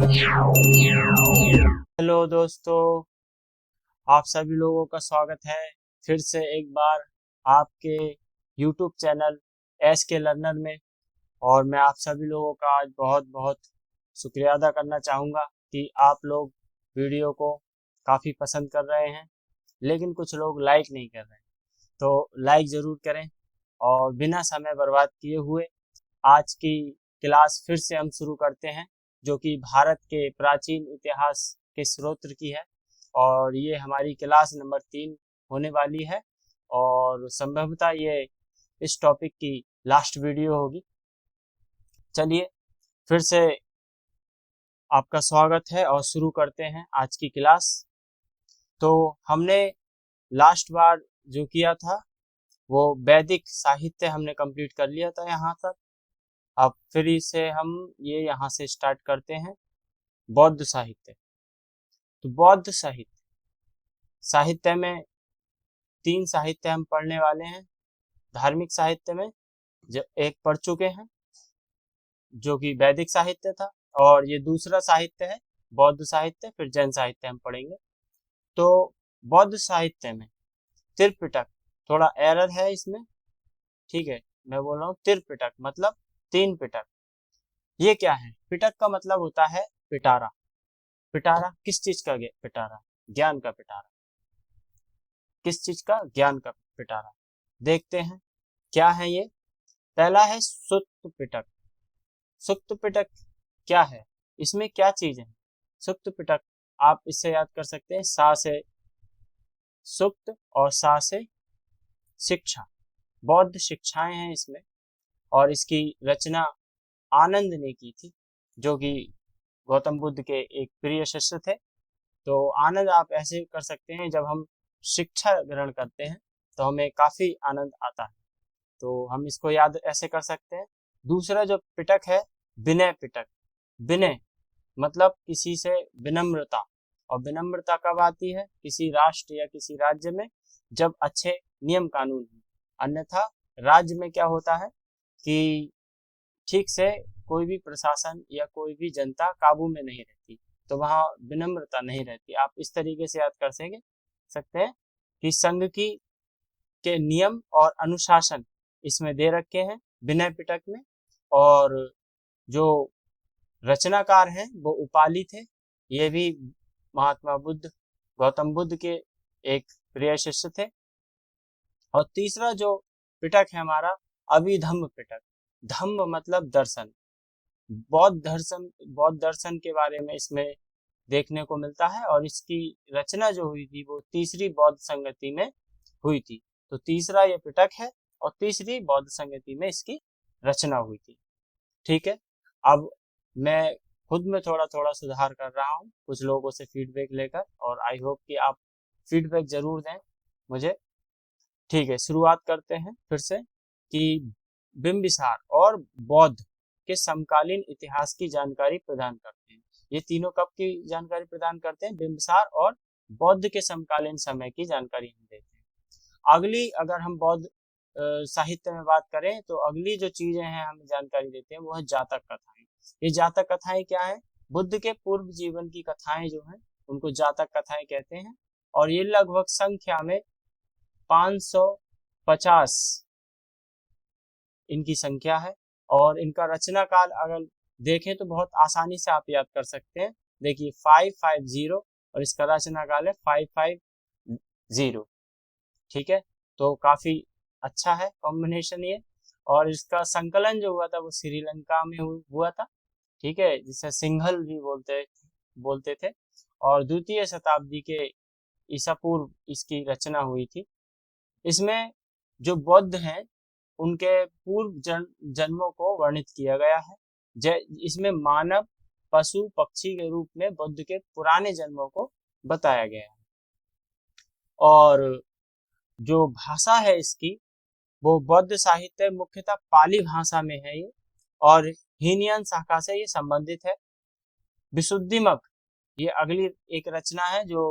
Hello दोस्तों, आप सभी लोगों का स्वागत है फिर से एक बार आपके YouTube चैनल एस के लर्नर में। और मैं आप सभी लोगों का आज बहुत बहुत शुक्रिया अदा करना चाहूँगा कि आप लोग वीडियो को काफ़ी पसंद कर रहे हैं, लेकिन कुछ लोग लाइक नहीं कर रहे हैं। तो लाइक ज़रूर करें और बिना समय बर्बाद किए हुए आज की क्लास फिर से हम शुरू करते हैं, जो कि भारत के प्राचीन इतिहास के स्रोत की है। और ये हमारी क्लास नंबर 3 होने वाली है और संभवतः ये इस टॉपिक की लास्ट वीडियो होगी। चलिए फिर से आपका स्वागत है और शुरू करते हैं आज की क्लास। तो हमने लास्ट बार जो किया था वो वैदिक साहित्य हमने कंप्लीट कर लिया था यहाँ तक। अब फिर से हम ये यहाँ से स्टार्ट करते हैं बौद्ध साहित्य। तो बौद्ध साहित्य में 3 साहित्य हम पढ़ने वाले हैं। धार्मिक साहित्य में जो एक पढ़ चुके हैं जो कि वैदिक साहित्य था, और ये दूसरा साहित्य है बौद्ध साहित्य, फिर जैन साहित्य हम पढ़ेंगे। तो बौद्ध साहित्य में त्रिपिटक, थोड़ा एरर है इसमें, ठीक है, मैं बोल रहा हूँ त्रिपिटक मतलब 3 पिटक। ये क्या है? पिटक का मतलब होता है पिटारा। पिटारा किस चीज का पिटारा? ज्ञान का पिटारा। किस चीज का? ज्ञान का पिटारा। देखते हैं क्या है ये। पहला है सुत्त पिटक। सुक्त पिटक क्या है? इसमें क्या चीज है? सुक्त पिटक आप इससे याद कर सकते हैं सा से सुक्त और सा से शिक्षा। बौद्ध शिक्षाएं हैं इसमें, और इसकी रचना आनंद ने की थी, जो कि गौतम बुद्ध के एक प्रिय शिष्य थे। तो आनंद आप ऐसे कर सकते हैं, जब हम शिक्षा ग्रहण करते हैं तो हमें काफी आनंद आता है, तो हम इसको याद ऐसे कर सकते हैं। दूसरा जो पिटक है विनय पिटक। विनय मतलब किसी से विनम्रता, और विनम्रता कब आती है? किसी राष्ट्र या किसी राज्य में जब अच्छे नियम कानून हो। अन्यथा राज्य में क्या होता है कि ठीक से कोई भी प्रशासन या कोई भी जनता काबू में नहीं रहती, तो वहाँ विनम्रता नहीं रहती। आप इस तरीके से याद कर सकते हैं कि संघ की के नियम और अनुशासन इसमें दे रखे हैं विनय पिटक में। और जो रचनाकार हैं वो उपाली थे, ये भी महात्मा बुद्ध, गौतम बुद्ध के एक प्रिय शिष्य थे। और तीसरा जो पिटक है हमारा अभिधम्म पिटक। धम्म मतलब दर्शन। बौद्ध दर्शन के बारे में इसमें देखने को मिलता है, और इसकी रचना जो हुई थी वो तीसरी बौद्ध संगति में हुई थी। तो तीसरा ये पिटक है और तीसरी बौद्ध संगति में इसकी रचना हुई थी। ठीक है, अब मैं खुद में थोड़ा थोड़ा सुधार कर रहा हूँ कुछ लोगों से फीडबैक लेकर, और आई होप कि आप फीडबैक जरूर दें मुझे। ठीक है, शुरुआत करते हैं फिर से कि बिंबिसार और बौद्ध के समकालीन इतिहास की जानकारी प्रदान करते हैं। ये तीनों कब की जानकारी प्रदान करते हैं? बिंबिसार और बौद्ध के समकालीन समय की जानकारी हम देते हैं। अगली अगर हम बौद्ध साहित्य में बात करें तो अगली जो चीजें हैं हमें जानकारी देते हैं वो है जातक कथाएं। ये जातक कथाएं क्या है? बुद्ध के पूर्व जीवन की कथाएं जो हैं उनको जातक कथाएं कहते हैं, और ये लगभग संख्या में 550 इनकी संख्या है। और इनका रचना काल अगर देखें तो बहुत आसानी से आप याद कर सकते हैं। देखिए 550 और इसका रचना काल है 550। ठीक है, तो काफी अच्छा है कॉम्बिनेशन ये। और इसका संकलन जो हुआ था वो श्रीलंका में हुआ था, ठीक है, जिसे सिंघल भी बोलते थे। और द्वितीय शताब्दी के ईसा पूर्व इसकी रचना हुई थी। इसमें जो बौद्ध हैं उनके पूर्व जन्मों को वर्णित किया गया है। इसमें मानव, पशु, पक्षी के रूप में बुद्ध के पुराने जन्मों को बताया गया है। और जो भाषा है इसकी वो बौद्ध साहित्य मुख्यतः पाली भाषा में है ये, और हीनयान शाखा से ये संबंधित है। विशुद्धिमग ये अगली एक रचना है जो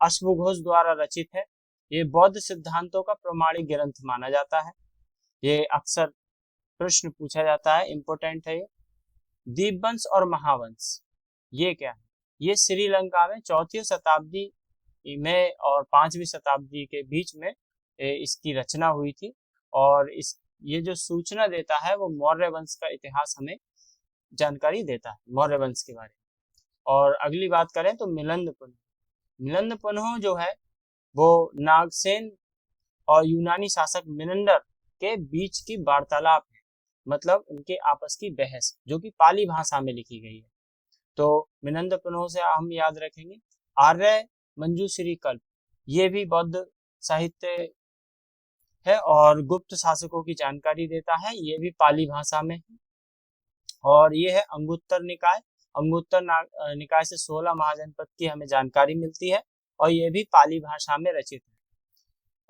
अश्वघोष द्वारा रचित है। ये बौद्ध सिद्धांतों का प्रमाणिक ग्रंथ माना जाता है। ये अक्सर प्रश्न पूछा जाता है, इंपोर्टेंट है ये। दीपवंश और महावंश, ये क्या है? ये श्रीलंका में 4वीं शताब्दी में और 5वीं शताब्दी के बीच में इसकी रचना हुई थी। और ये जो सूचना देता है वो मौर्य वंश का इतिहास हमें जानकारी देता है, मौर्य वंश के बारे में। और अगली बात करें तो मिलिंद पुनह जो है वो नागसेन और यूनानी शासक मिनंडर के बीच की वार्तालाप है, मतलब उनके आपस की बहस, जो कि पाली भाषा में लिखी गई है। तो मिलिंद पुनह से हम याद रखेंगे आर्य मंजूश्री कल्प, ये भी बौद्ध साहित्य है और गुप्त शासकों की जानकारी देता है, ये भी पाली भाषा में है। और ये है अंगुत्तर निकाय। अंगुत्तर निकाय से 16 महाजनपद की हमें जानकारी मिलती है और ये भी पाली भाषा में रचित है।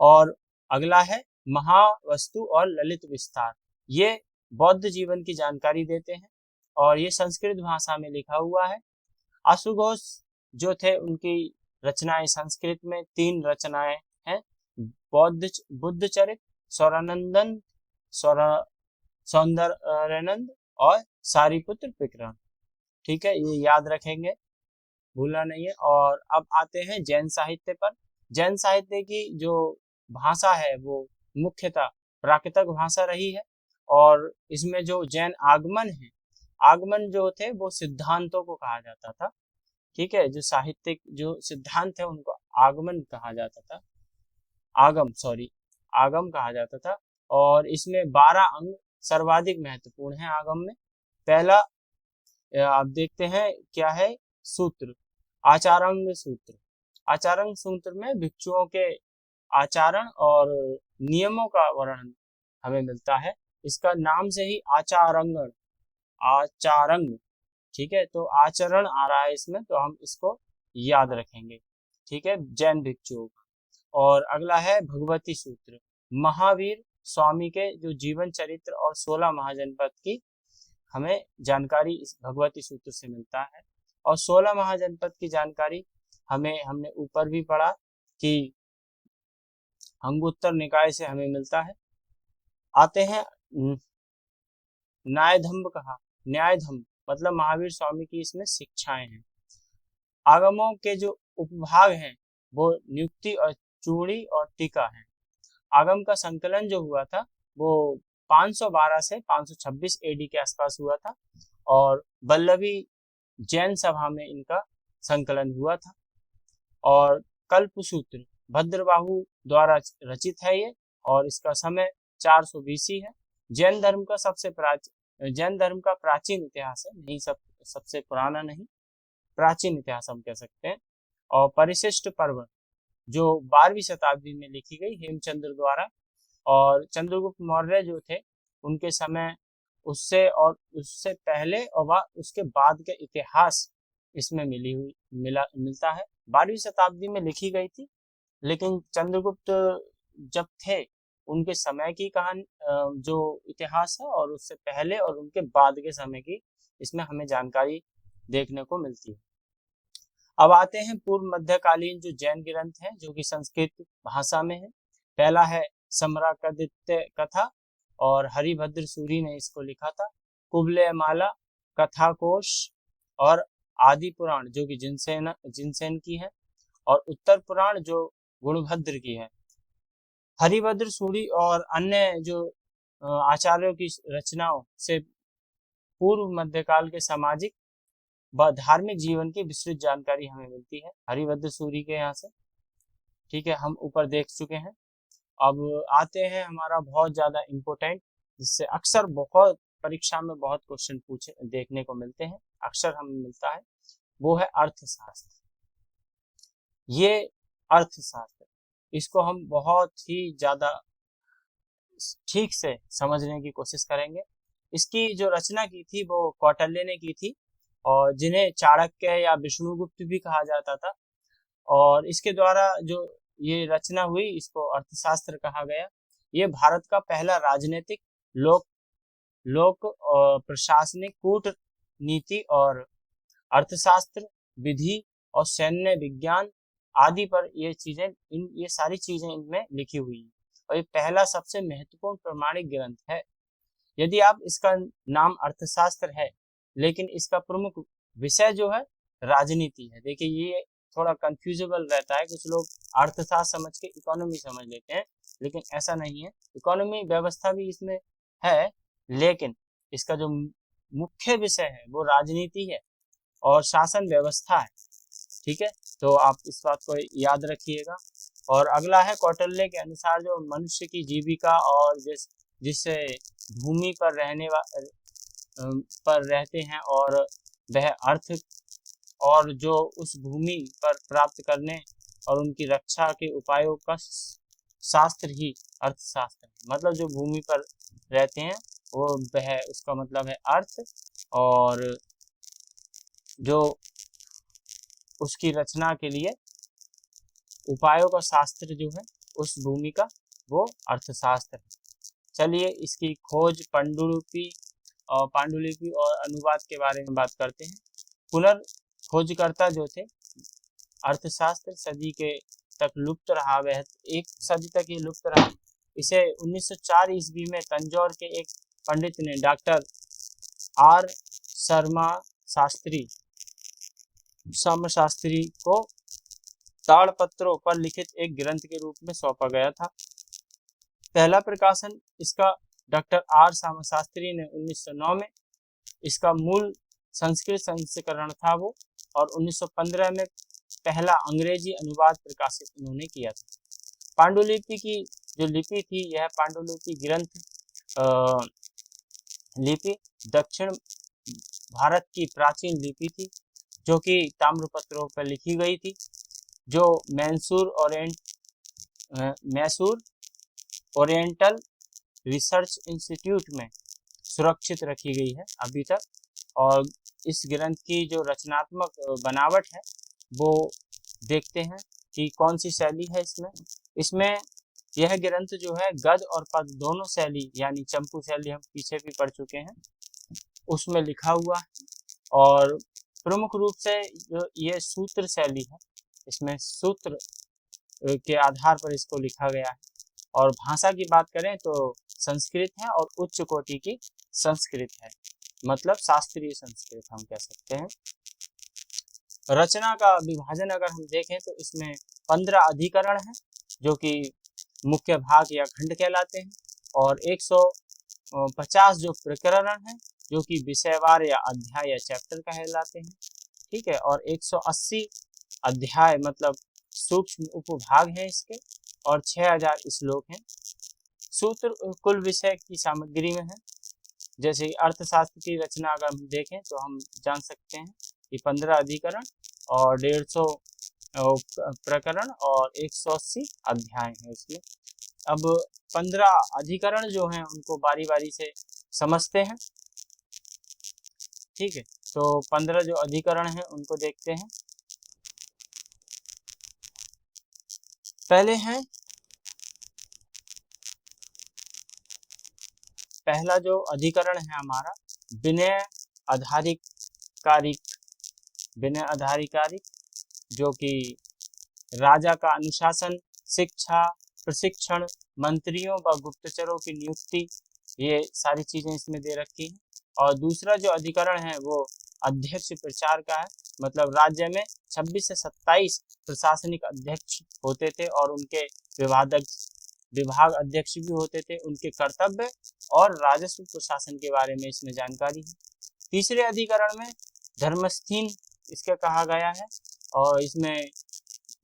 और अगला है महावस्तु और ललित विस्तार, ये बौद्ध जीवन की जानकारी देते हैं और ये संस्कृत भाषा में लिखा हुआ है। आशुघोष जो थे उनकी रचनाएं संस्कृत में 3 रचनाएं हैं, बुद्ध चरित, सौरानंदन, सौंदर्यानंद और सारिपुत्र प्रकरण। ठीक है, ये याद रखेंगे, भूलना नहीं है। और अब आते हैं जैन साहित्य पर। जैन साहित्य की जो भाषा है वो मुख्यतः प्राकृतिक भाषा रही है और इसमें जो जैन आगमन है, आगमन जो थे वो सिद्धांतों को कहा जाता था। ठीक है, जो साहित्यिक जो सिद्धांत है उनको आगमन कहा जाता था, आगम कहा जाता था। और इसमें 12 अंग सर्वाधिक महत्वपूर्ण है आगम में। पहला आप देखते हैं क्या है, सूत्र, आचारांग सूत्र। आचारांग सूत्र में भिक्षुओं के आचरण और नियमों का वर्णन हमें मिलता है। इसका नाम से ही आचारंग, ठीक है, तो आचरण आ रहा है इसमें, तो हम इसको याद रखेंगे। ठीक है, जैन भिक्षुओं का। और अगला है भगवती सूत्र, महावीर स्वामी के जो जीवन चरित्र और 16 महाजनपद की हमें जानकारी इस भगवती सूत्र से मिलता है। और 16 महाजनपद की जानकारी हमने ऊपर भी पढ़ा कि अंगुत्तर निकाय से हमें मिलता है। आते हैं न्यायधम्म मतलब महावीर स्वामी की इसमें शिक्षाएं हैं। आगमों के जो उपभाग हैं वो नियुक्ति और चूड़ी और टीका है। आगम का संकलन जो हुआ था वो 512 से 526 एडी के आसपास हुआ था और वल्लभी जैन सभा में इनका संकलन हुआ था। और कल्पसूत्र भद्रबाहु द्वारा रचित है ये और इसका समय 400 BC है। जैन धर्म का प्राचीन इतिहास है, नहीं सबसे पुराना नहीं, प्राचीन इतिहास हम कह सकते हैं। और परिशिष्ट पर्व जो 12वीं शताब्दी में लिखी गई हेमचंद्र द्वारा, और चंद्रगुप्त मौर्य जो थे उनके समय उससे पहले और उसके बाद के इतिहास इसमें मिलता है। 12वीं शताब्दी में लिखी गई थी, लेकिन चंद्रगुप्त जब थे उनके समय की कहानी जो इतिहास है और उससे पहले और उनके बाद के समय की इसमें हमें जानकारी देखने को मिलती है। अब आते हैं पूर्व मध्यकालीन जो जैन ग्रंथ हैं जो कि संस्कृत भाषा में है। पहला है सम्राकादित्य कथा और हरिभद्र सूरी ने इसको लिखा था। कुबलयमाला कथा कोश और आदि पुराण जो कि जिनसेन की है और उत्तर पुराण जो गुणभद्र की है। हरिभद्र सूरी और अन्य जो आचार्यों की रचनाओं से पूर्व मध्यकाल के सामाजिक व धार्मिक जीवन की विस्तृत जानकारी हमें मिलती है हरिभद्र सूरी के यहाँ से। ठीक है, हम ऊपर देख चुके हैं। अब आते हैं हमारा बहुत ज्यादा इम्पोर्टेंट, जिससे अक्सर बहुत परीक्षा में बहुत क्वेश्चन पूछे देखने को मिलते हैं, अक्सर हमें मिलता है, वो है अर्थशास्त्र। ये अर्थशास्त्र, इसको हम बहुत ही ज्यादा ठीक से समझने की कोशिश करेंगे। इसकी जो रचना की थी वो कौटिल्य ने की थी और जिन्हें चाणक्य या विष्णुगुप्त भी कहा जाता था। और इसके द्वारा जो ये रचना हुई इसको अर्थशास्त्र कहा गया। ये भारत का पहला राजनीतिक लोक प्रशासनिक कूटनीति और अर्थशास्त्र विधि और सैन्य विज्ञान आदि पर ये सारी चीजें इनमें लिखी हुई है और ये पहला सबसे महत्वपूर्ण प्रमाणिक ग्रंथ है। यदि आप इसका नाम अर्थशास्त्र है लेकिन इसका प्रमुख विषय जो है राजनीति है। देखिए ये थोड़ा कंफ्यूजेबल रहता है, कुछ लोग अर्थशास्त्र समझ के इकोनॉमी समझ लेते हैं, लेकिन ऐसा नहीं है। इकोनॉमी व्यवस्था भी इसमें है, लेकिन इसका जो मुख्य विषय है वो राजनीति है और शासन व्यवस्था है। ठीक है, तो आप इस बात को याद रखिएगा। और अगला है कौटिल्य के अनुसार जो मनुष्य की जीविका और जिससे भूमि पर रहते हैं और वह अर्थ और जो उस भूमि पर प्राप्त करने और उनकी रक्षा के उपायों का शास्त्र ही अर्थशास्त्र है। मतलब जो भूमि पर रहते हैं वो वह उसका मतलब है अर्थ, और जो उसकी रचना के लिए उपायों का शास्त्र जो है उस भूमि का वो अर्थशास्त्र है। चलिए इसकी खोज पांडुलिपि और अनुवाद के बारे में बात करते हैं। खोजकर्ता जो थे अर्थशास्त्र सदी के तक लुप्त रहा, वह एक सदी तक ये लुप्त रहा। इसे 1904 ईस्वी में तंजौर के एक पंडित ने डॉक्टर आर शर्मा शास्त्री को ताड़पत्रों पर लिखित एक ग्रंथ के रूप में सौंपा गया था। पहला प्रकाशन इसका डॉक्टर आर शर्मा शास्त्री ने 1909 में, इसका मूल संस्कृत संस्करण था वो, और 1915 में पहला अंग्रेजी अनुवाद प्रकाशित उन्होंने किया था। पांडुलिपि की जो लिपि थी, यह पांडुलिपि ग्रंथ लिपि दक्षिण भारत की प्राचीन लिपि थी, जो कि ताम्रपत्रों पर लिखी गई थी, जो मैसूर ओरिएंटल रिसर्च इंस्टीट्यूट में सुरक्षित रखी गई है अभी तक। और इस ग्रंथ की जो रचनात्मक बनावट है वो देखते हैं कि कौन सी शैली है इसमें यह ग्रंथ जो है गद्य और पद्य दोनों शैली, यानी चंपू शैली हम पीछे भी पढ़ चुके हैं, उसमें लिखा हुआ है। और प्रमुख रूप से ये सूत्र शैली है, इसमें सूत्र के आधार पर इसको लिखा गया है। और भाषा की बात करें तो संस्कृत है और उच्च कोटि की संस्कृत है, मतलब शास्त्रीय संस्कृत हम कह सकते हैं। रचना का विभाजन अगर हम देखें तो इसमें 15 अधिकरण हैं, जो कि मुख्य भाग या खंड कहलाते हैं, और 150 जो प्रकरण हैं, जो कि विषयवार या अध्याय या चैप्टर कहलाते हैं। ठीक है, और 180 अध्याय मतलब सूक्ष्म उपभाग हैं इसके, और 6000 श्लोक हैं। सूत्र कुल विषय की सामग्री में है। जैसे अर्थशास्त्र की रचना अगर हम देखें तो हम जान सकते हैं कि 15 अधिकरण और 150 प्रकरण और 180 अध्याय हैं इसमें। अब 15 अधिकरण जो हैं उनको बारी बारी से समझते हैं। ठीक है, तो 15 जो अधिकरण हैं उनको देखते हैं। पहला जो अधिकरण है हमारा विनय आधारिकारिक, जो कि राजा का अनुशासन, शिक्षा, प्रशिक्षण, मंत्रियों व गुप्तचरों की नियुक्ति, ये सारी चीजें इसमें दे रखी हैं। और दूसरा जो अधिकरण है वो अध्यक्ष प्रचार का है, मतलब राज्य में 26 से 27 प्रशासनिक अध्यक्ष होते थे और उनके विभाग अध्यक्ष भी होते थे, उनके कर्तव्य और राजस्व प्रशासन के बारे में इसमें जानकारी है। तीसरे अधिकरण में धर्मस्थीन इसका कहा गया है, और इसमें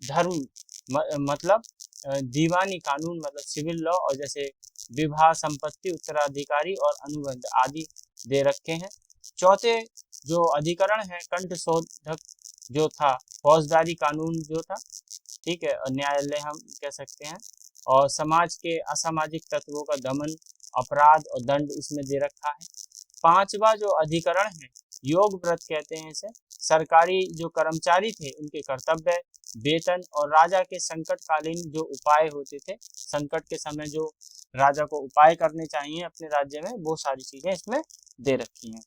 धर्म मतलब दीवानी कानून मतलब सिविल लॉ, और जैसे विवाह, संपत्ति, उत्तराधिकारी और अनुबंध आदि दे रखे हैं। चौथे जो अधिकरण है कंठशोधक जो था, फौजदारी कानून जो था, ठीक है, न्यायालय हम कह सकते हैं, और समाज के असामाजिक तत्वों का दमन, अपराध और दंड इसमें दे रखा है। पांचवा जो अधिकरण है योग व्रत कहते हैं इसे, सरकारी जो कर्मचारी थे उनके कर्तव्य, वेतन और राजा के संकटकालीन जो उपाय होते थे, संकट के समय जो राजा को उपाय करने चाहिए अपने राज्य में, वो सारी चीजें इसमें दे रखी हैं।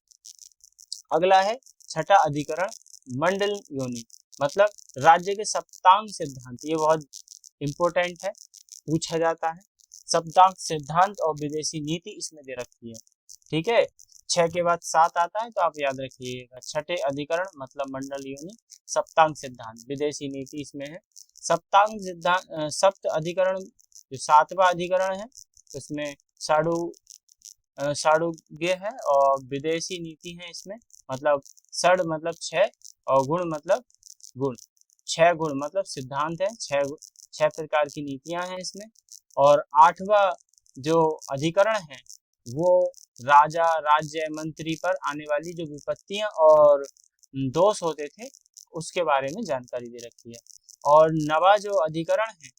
अगला है छठा अधिकरण मंडल योनि, मतलब राज्य के सप्तांग सिद्धांत। ये बहुत इंपॉर्टेंट है, पूछा जाता है। सप्तांग सिद्धांत और विदेशी नीति इसमें दे रखी है। ठीक है, 6 के बाद 7 आता है तो आप याद रखिएगा। छठे अधिकरण मतलब मंडल योनि, सप्तांग सिद्धांत, विदेशी नीति इसमें है। सप्तांग सिद्धांत सप्त अधिकरण जो 7वां अधिकरण है उसमें साड़ुज्य है और विदेशी नीति है इसमें, मतलब षड मतलब 6 और गुण मतलब गुण, 6 गुण मतलब सिद्धांत है, 6 प्रकार की नीतियां हैं इसमें। और 8वां जो अधिकरण है वो राजा राज्य मंत्री पर आने वाली जो विपत्तियां और दोष होते थे उसके बारे में जानकारी दे रखी है। और 9वां जो अधिकरण है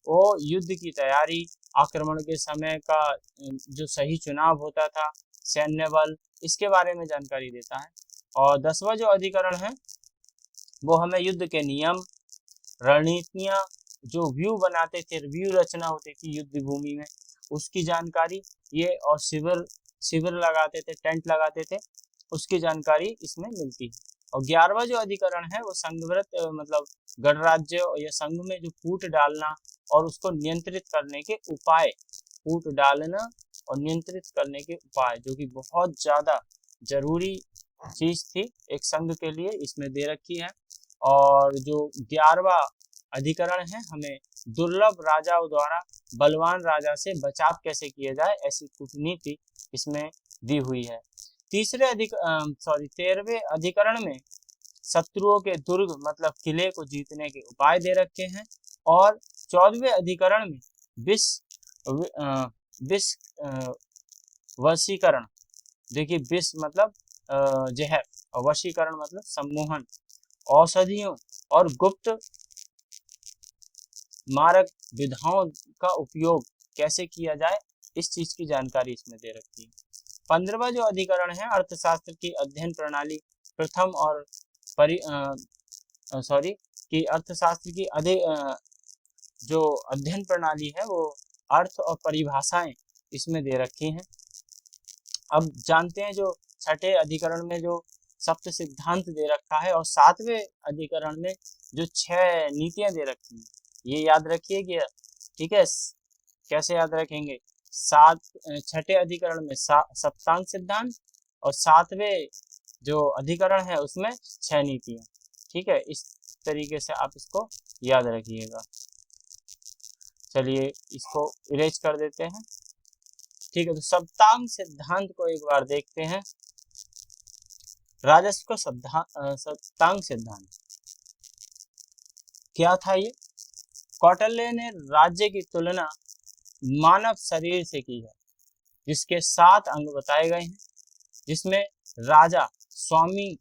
वो युद्ध की तैयारी, आक्रमण के समय का जो सही चुनाव होता था, सैन्य बल, इसके बारे में जानकारी देता है। और 10वां जो अधिकरण है वो हमें युद्ध के नियम, रणनीतियां, जो व्यू बनाते थे, व्यू रचना होती थी युद्ध भूमि में, उसकी जानकारी ये, और शिविर लगाते थे, टेंट लगाते थे, उसकी जानकारी इसमें मिलती है। और 11वां जो अधिकरण है वो संघव्रत मतलब गणराज्य या संघ में जो फूट डालना और उसको नियंत्रित करने के उपाय, फूट डालना और नियंत्रित करने के उपाय, जो कि बहुत ज्यादा जरूरी चीज थी एक संघ के लिए, इसमें दे रखी है। और जो 11वां अधिकरण है हमें दुर्लभ राजाओं द्वारा बलवान राजा से बचाव कैसे किया जाए ऐसी कूटनीति इसमें दी हुई है। 13वें अधिकरण में शत्रुओं के दुर्ग मतलब किले को जीतने के उपाय दे रखे हैं। और 14वें अधिकरण में विष वशीकरण, देखिए विष मतलब जहर और वशीकरण मतलब सम्मोहन, औषधियों और गुप्त मारक विधाओं का उपयोग कैसे किया जाए इस चीज की जानकारी इसमें दे रखी है। 15वां जो अधिकरण है अर्थशास्त्र की अध्ययन प्रणाली प्रथम और कि अर्थशास्त्र की जो अध्ययन प्रणाली है वो अर्थ और परिभाषाएं इसमें दे रखी हैं। अब जानते हैं जो छठे अधिकरण में जो सप्त सिद्धांत दे रखा है और 7वें अधिकरण में जो 6 नीतियां दे रखी हैं, ये याद रखिएगा, ठीक है। कैसे याद रखेंगे? छठे अधिकरण में सप्तांग सिद्धांत और 7वें जो अधिकरण है उसमें 6 नीतियां, ठीक है। इस तरीके से आप इसको याद रखिएगा। चलिए इसको इरेज कर देते हैं, ठीक है। तो सप्तांग सिद्धांत को एक बार देखते हैं। राजस्व का सप्तांग सिद्धांत क्या था? ये कौटिल्य ने राज्य की तुलना मानव शरीर से की है जिसके 7 अंग बताए गए हैं, जिसमें राजा स्वामी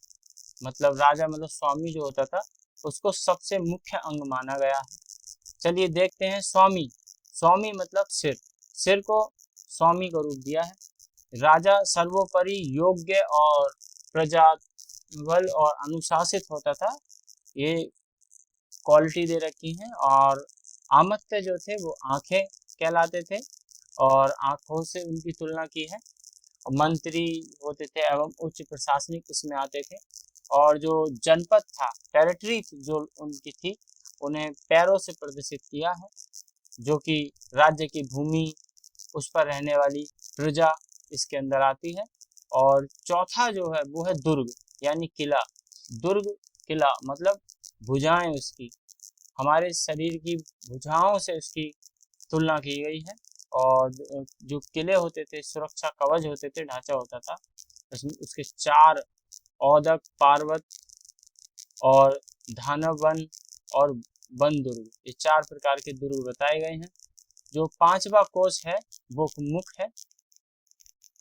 मतलब स्वामी जो होता था उसको सबसे मुख्य अंग माना गया है। चलिए देखते हैं। स्वामी मतलब सिर को स्वामी का रूप दिया है। राजा सर्वोपरि योग्य और प्रजाबल और अनुशासित होता था, ये क्वालिटी दे रखी है। और आमत्य जो थे वो आंखें कहलाते थे और आंखों से उनकी तुलना की है। मंत्री होते थे एवं उच्च प्रशासनिक इसमें आते थे। और जो जनपद था, टेरिटरी जो उनकी थी, उन्हें पैरों से प्रदर्शित किया है, जो कि राज्य की भूमि, उस पर रहने वाली प्रजा इसके अंदर आती है। और चौथा जो है वो है दुर्ग यानी किला। दुर्ग किला मतलब भुजाएं उसकी, हमारे शरीर की भुजाओं से उसकी तुलना की गई है। और जो किले होते थे, सुरक्षा कवच होते थे, ढांचा होता था, उसमें उसके 4 औदक, पार्वत और धानवन और वन दुर्ग, ये 4 प्रकार के दुर्ग बताए गए हैं। जो 5वां कोष है वो मुख है।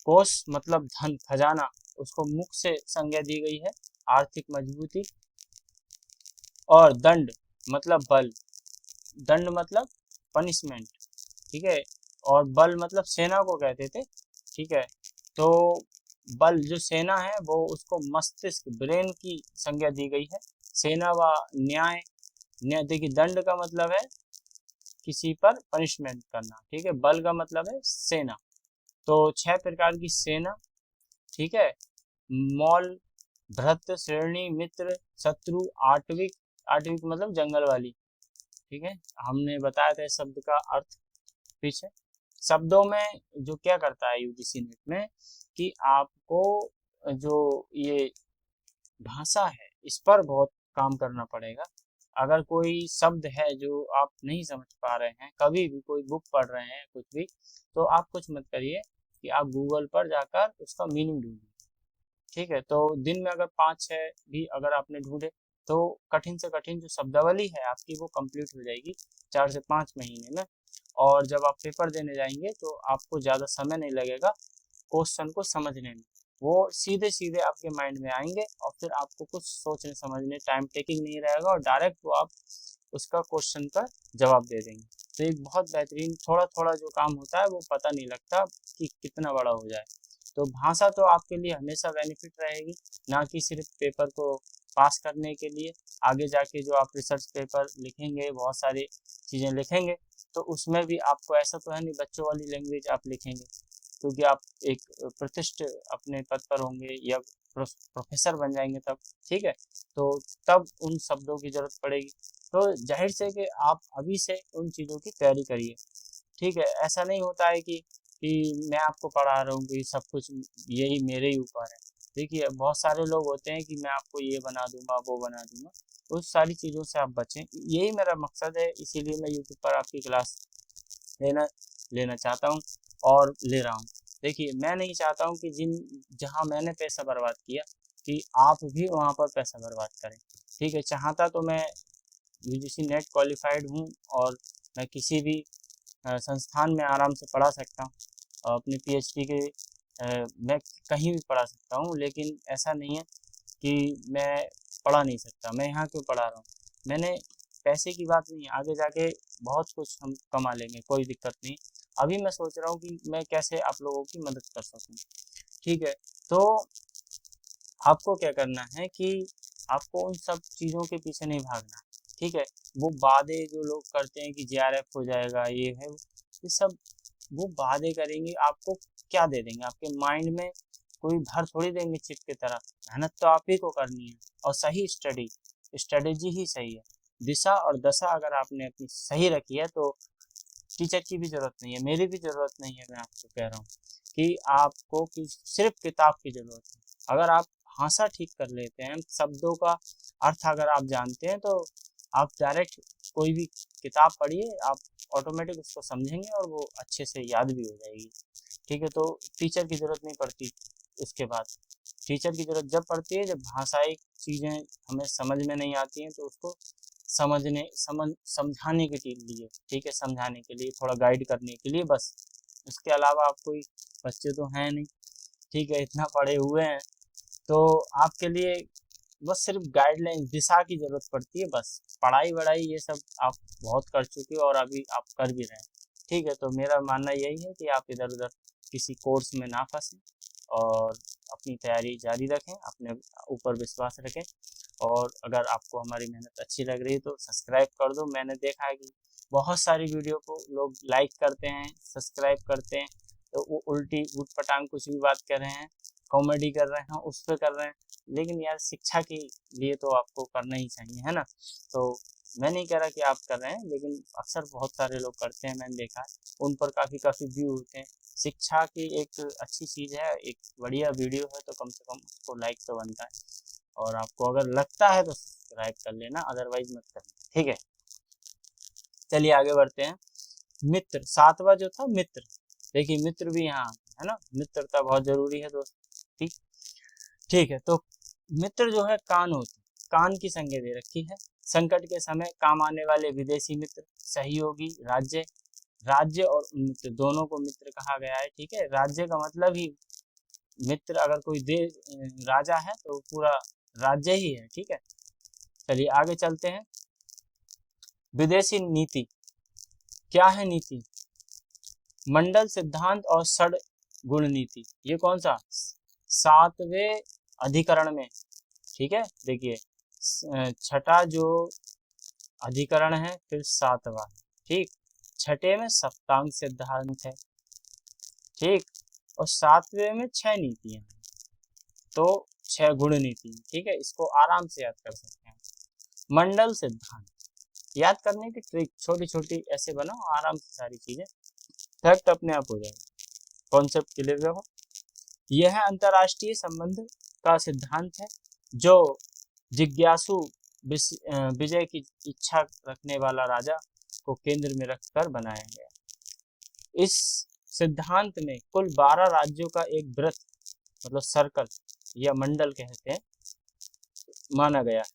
कोष मतलब धन, खजाना, उसको मुख से संज्ञा दी गई है, आर्थिक मजबूती। और दंड मतलब बल, दंड मतलब पनिशमेंट, ठीक है। और बल मतलब सेना को कहते थे, ठीक है। तो बल जो सेना है वो उसको मस्तिष्क, ब्रेन की संज्ञा दी गई है। सेना व न्याय, देखिए दंड का मतलब है किसी पर पनिशमेंट करना, ठीक है। बल का मतलब है सेना। तो 6 प्रकार की सेना, ठीक है। मौल, भृत्य, श्रेणी, मित्र, शत्रु, आटविक मतलब जंगल वाली, ठीक है। हमने बताया था इस शब्द का अर्थ पीछे। शब्दों में जो क्या करता है यूजीसी नेट में कि आपको जो ये भाषा है इस पर बहुत काम करना पड़ेगा। अगर कोई शब्द है जो आप नहीं समझ पा रहे हैं, कभी भी कोई बुक पढ़ रहे हैं कुछ भी, तो आप कुछ मत करिए कि आप गूगल पर जाकर उसका मीनिंग ढूंढिए। ठीक है, तो दिन में अगर 5-6 भी अगर आपने ढूंढे तो कठिन से कठिन जो शब्दावली है आपकी वो कंप्लीट हो जाएगी 4 से 5 महीने में। और जब आप पेपर देने जाएंगे तो आपको ज़्यादा समय नहीं लगेगा क्वेश्चन को समझने में, वो सीधे सीधे आपके माइंड में आएंगे और फिर आपको कुछ सोचने समझने टाइम टेकिंग नहीं रहेगा और डायरेक्ट वो आप उसका क्वेश्चन का जवाब दे देंगे। तो एक बहुत बेहतरीन थोड़ा थोड़ा जो काम होता है वो पता नहीं लगता कि कितना बड़ा हो जाए। तो भाषा तो आपके लिए हमेशा बेनिफिट रहेगी, ना कि सिर्फ पेपर को पास करने के लिए। आगे जाके जो आप रिसर्च पेपर लिखेंगे, बहुत सारी चीज़ें लिखेंगे, तो उसमें भी आपको ऐसा तो है नहीं बच्चों वाली लैंग्वेज आप लिखेंगे, क्योंकि आप एक प्रतिष्ठित अपने पद पर होंगे या प्रोफेसर बन जाएंगे तब। ठीक है, तो तब उन शब्दों की जरूरत पड़ेगी। तो जाहिर से कि आप अभी से उन चीज़ों की तैयारी करिए। ठीक है, ऐसा नहीं होता है कि मैं आपको पढ़ा रहा हूँ कि सब कुछ यही मेरे ही ऊपर है। देखिए बहुत सारे लोग होते हैं कि मैं आपको ये बना दूंगा वो बना दूंगा, उस सारी चीज़ों से आप बचें। यही मेरा मकसद है, इसीलिए मैं यूट्यूब पर आपकी क्लास लेना लेना चाहता हूँ और ले रहा हूँ। देखिए मैं नहीं चाहता हूँ कि जहाँ मैंने पैसा बर्बाद किया कि आप भी वहाँ पर पैसा बर्बाद करें। ठीक है, चाहता तो मैं यूजीसी नेट क्वालिफाइड हूँ और मैं किसी भी संस्थान में आराम से पढ़ा सकता हूँ और अपनी पीएचडी के मैं कहीं भी पढ़ा सकता हूँ, लेकिन ऐसा नहीं है कि मैं पढ़ा नहीं सकता। मैं यहाँ क्यों पढ़ा रहा हूँ, मैंने पैसे की बात नहीं, आगे जाके बहुत कुछ हम कमा लेंगे, कोई दिक्कत नहीं। अभी मैं सोच रहा हूँ कि मैं कैसे आप लोगों की मदद कर सकूँ। ठीक है, तो आपको क्या करना है कि आपको उन सब चीज़ों के पीछे नहीं भागना है। ठीक है, वो वादे जो लोग करते हैं कि जेआरएफ हो जाएगा, ये है ये सब, वो वादे करेंगे, आपको क्या दे देंगे, आपके माइंड में कोई भर थोड़ी देंगे चिप की तरह। मेहनत तो आप ही को करनी है और सही स्ट्रेटेजी ही सही है। दिशा और दशा अगर आपने अपनी सही रखी है तो टीचर की भी जरूरत नहीं है, मेरी भी जरूरत नहीं है। मैं आपको कह रहा हूँ कि आपको कि सिर्फ किताब की जरूरत है। अगर आप भाषा ठीक कर लेते हैं, शब्दों का अर्थ अगर आप जानते हैं, तो आप डायरेक्ट कोई भी किताब पढ़िए, आप ऑटोमेटिक उसको समझेंगे और वो अच्छे से याद भी हो जाएगी। ठीक है, तो टीचर की जरूरत नहीं पड़ती। उसके बाद टीचर की जरूरत जब पड़ती है जब भाषाई चीज़ें हमें समझ में नहीं आती हैं, तो उसको समझाने के लिए। ठीक है, समझाने के लिए, थोड़ा गाइड करने के लिए, बस। उसके अलावा आप कोई बच्चे तो हैं नहीं, ठीक है, इतना पढ़े हुए हैं, तो आपके लिए बस सिर्फ गाइडलाइन दिशा की जरूरत पड़ती है, बस। पढ़ाई वढ़ाई ये सब आप बहुत कर चुके हो और अभी आप कर भी रहे हैं। ठीक है, तो मेरा मानना यही है कि आप इधर उधर किसी कोर्स में ना फंसें और अपनी तैयारी जारी रखें, अपने ऊपर विश्वास रखें। और अगर आपको हमारी मेहनत अच्छी लग रही है तो सब्सक्राइब कर दो। मैंने देखा है कि बहुत सारी वीडियो को लोग लाइक करते हैं, सब्सक्राइब करते हैं, तो वो उल्टी उटपटांग कुछ भी बात कर रहे हैं, कॉमेडी कर रहे हैं, उस पर कर रहे हैं, लेकिन यार शिक्षा के लिए तो आपको करना ही चाहिए, है ना। तो मैं नहीं कह रहा कि आप कर रहे हैं, लेकिन अक्सर बहुत सारे लोग करते हैं, मैंने देखा है, उन पर काफ़ी व्यू होते हैं। शिक्षा की एक अच्छी चीज़ है, एक बढ़िया वीडियो है, तो कम से कम उसको लाइक तो बनता है। और आपको अगर लगता है तो सब्सक्राइब कर लेना, अदरवाइज मत करना। ठीक है, चलिए आगे बढ़ते हैं। मित्र, 7वां जो था मित्र, देखिए मित्र भी यहाँ है ना, मित्रता बहुत जरूरी है दोस्त। ठीक ठीक है, तो मित्र जो है कान होते, कान की संज्ञा दे रखी है। संकट के समय काम आने वाले विदेशी मित्र, सहयोगी, राज्य, राज्य और मित्र दोनों को मित्र कहा गया है। ठीक है, राज्य का मतलब ही मित्र, अगर कोई देश राजा है तो पूरा राज्य ही है। ठीक है, चलिए आगे चलते हैं। विदेशी नीति क्या है? नीति मंडल सिद्धांत और षड गुण नीति, ये कौन सा? 7वें अधिकरण में। ठीक है, देखिए छठा जो अधिकरण है, फिर 7वां। ठीक, छठे में सप्तांग सिद्धांत है। ठीक, और 7वें में 6 नीतियां हैं, तो 6 गुण नीति। ठीक है, इसको आराम से याद कर सकते हैं। मंडल सिद्धांत याद करने की ट्रिक छोटी छोटी ऐसे बनाओ आराम से सारी चीजें। फैक्ट अपने आप हो जाएगा, कॉन्सेप्ट क्लियर रखो। यह अंतरराष्ट्रीय संबंध का सिद्धांत है जो जिज्ञासु विजय की इच्छा रखने वाला राजा को केंद्र में रखकर बनाया गया। इस सिद्धांत में कुल 12 राज्यों का एक वृत्त मतलब सर्कल या मंडल कहते हैं माना गया है।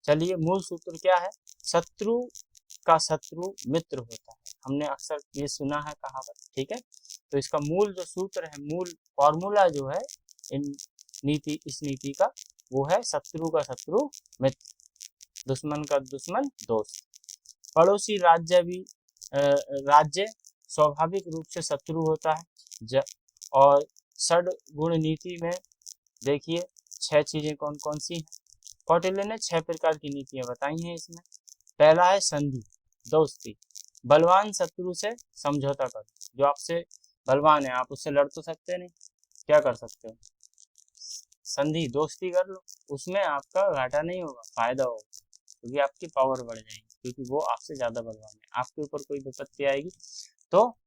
चलिए मूल सूत्र क्या है? शत्रु का शत्रु मित्र होता है। हमने अक्सर ये सुना है कहावत, ठीक है। तो इसका मूल जो सूत्र है, मूल फॉर्मूला जो है इस नीति का, वो है शत्रु का शत्रु मित्र, दुश्मन का दुश्मन दोस्त। पड़ोसी राज्य स्वाभाविक रूप से शत्रु होता है। और षड्गुण नीति में देखिए 6 चीजें कौन कौन सी हैं। कौटिल्य ने 6 प्रकार की नीतियां बताई हैं इसमें। पहला है संधि, दोस्ती। बलवान शत्रु से समझौता करो। जो आपसे बलवान है, आप उससे लड़ तो सकते नहीं, क्या कर सकते हो? संधि, दोस्ती कर लो, उसमें आपका घाटा नहीं होगा, फायदा होगा, क्योंकि आपकी पावर बढ़ जाएगी, क्योंकि वो आपसे ज्यादा बलवान है। आपके ऊपर कोई विपत्ति आएगी तो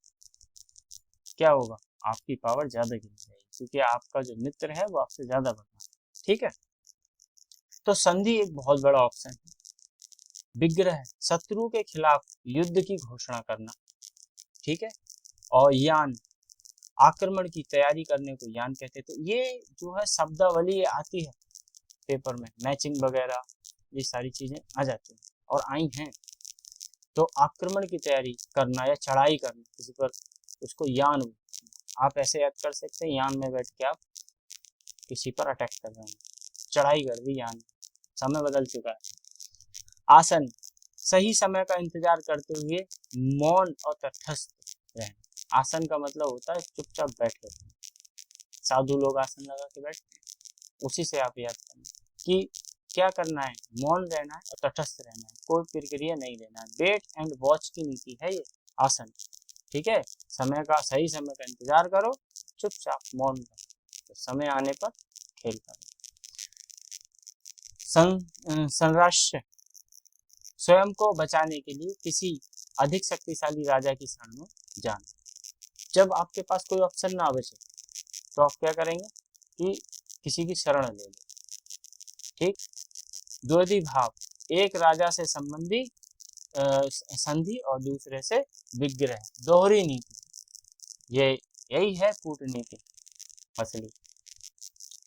क्या होगा? आपकी पावर ज्यादा गिर जाएगी, क्योंकि आपका जो मित्र है वो आपसे ज्यादा बलवान है, ठीक है। तो संधि एक बहुत बड़ा ऑप्शन है। विग्रह, शत्रु के खिलाफ युद्ध की घोषणा करना, ठीक है। और यान, आक्रमण की तैयारी करने को यान कहते थे। ये जो है शब्दावली आती है पेपर में, मैचिंग वगैरह ये सारी चीजें आ जाती हैं और आई हैं। तो आक्रमण की तैयारी करना या चढ़ाई करना किसी पर, उसको यान, आप ऐसे याद कर सकते हैं, यान में बैठ के आप किसी पर अटैक कर रहे हैं, चढ़ाई कर दी यान, समय बदल चुका है। आसन, सही समय का इंतजार करते हुए मौन और तटस्थ रहना। आसन का मतलब होता है चुपचाप बैठे, साधु लोग आसन लगा के बैठते हैं, उसी से आप याद करना कि क्या करना है, मौन रहना है और तटस्थ रहना है, कोई प्रक्रिया नहीं देना है। वेट एंड वॉच की नीति है ये आसन, ठीक है। समय का, सही समय का इंतजार करो, चुपचाप मौन करो, तो समय आने पर खेल करो। संरक्षण, स्वयं को बचाने के लिए किसी अधिक शक्तिशाली राजा की शरण में जाना। जब आपके पास कोई ऑप्शन ना बचे तो आप क्या करेंगे कि किसी की शरण ले लो, ठीक। द्वैधी भाव, एक राजा से संबंधी संधि और दूसरे से विग्रह, दोहरी नीति, यही है कूटनीति असली,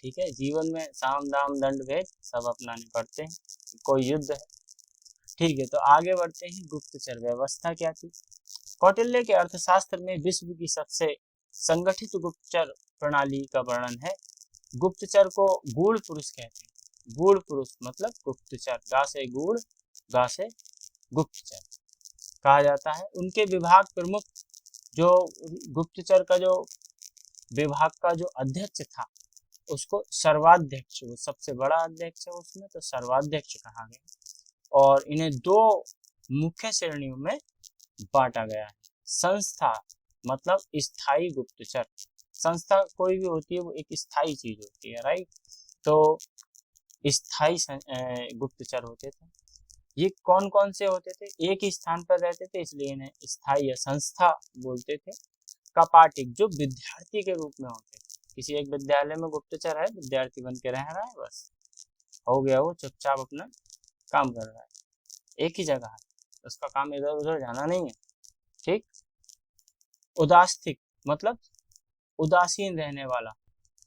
ठीक है। जीवन में साम दाम दंड भेद सब अपनाने पड़ते हैं, कोई युद्ध है, ठीक है। तो आगे बढ़ते हैं। गुप्तचर व्यवस्था क्या थी? कौटिल्य के अर्थशास्त्र में विश्व की सबसे संगठित गुप्तचर प्रणाली का वर्णन है। गुप्तचर को गूढ़ पुरुष कहते हैं। गूढ़ पुरुष मतलब गुप्तचर, गा से गूढ़, गा से गुप्तचर कहा जाता है। उनके विभाग प्रमुख, जो गुप्तचर का जो विभाग का जो अध्यक्ष था उसको सर्वाध्यक्ष, वो सबसे बड़ा अध्यक्ष है उसमें, तो सर्वाध्यक्ष कहा गया। और इन्हें 2 मुख्य श्रेणियों में बांटा गया है। संस्था मतलब स्थायी गुप्तचर, संस्था कोई भी होती है वो एक स्थायी चीज होती है, राइट। तो स्थायी गुप्तचर होते थे। ये कौन कौन से होते थे? एक ही स्थान पर रहते थे, इसलिए इन्हें स्थायी या संस्था बोलते थे। कपाटिक, जो विद्यार्थी के रूप में होते थे, किसी एक विद्यालय में गुप्तचर है, विद्यार्थी बन के रह रहा है, बस हो गया, वो चुपचाप अपना काम कर रहा है, एक ही जगह है, उसका काम इधर उधर जाना नहीं है, ठीक। उदास्तिक मतलब उदासीन रहने वाला।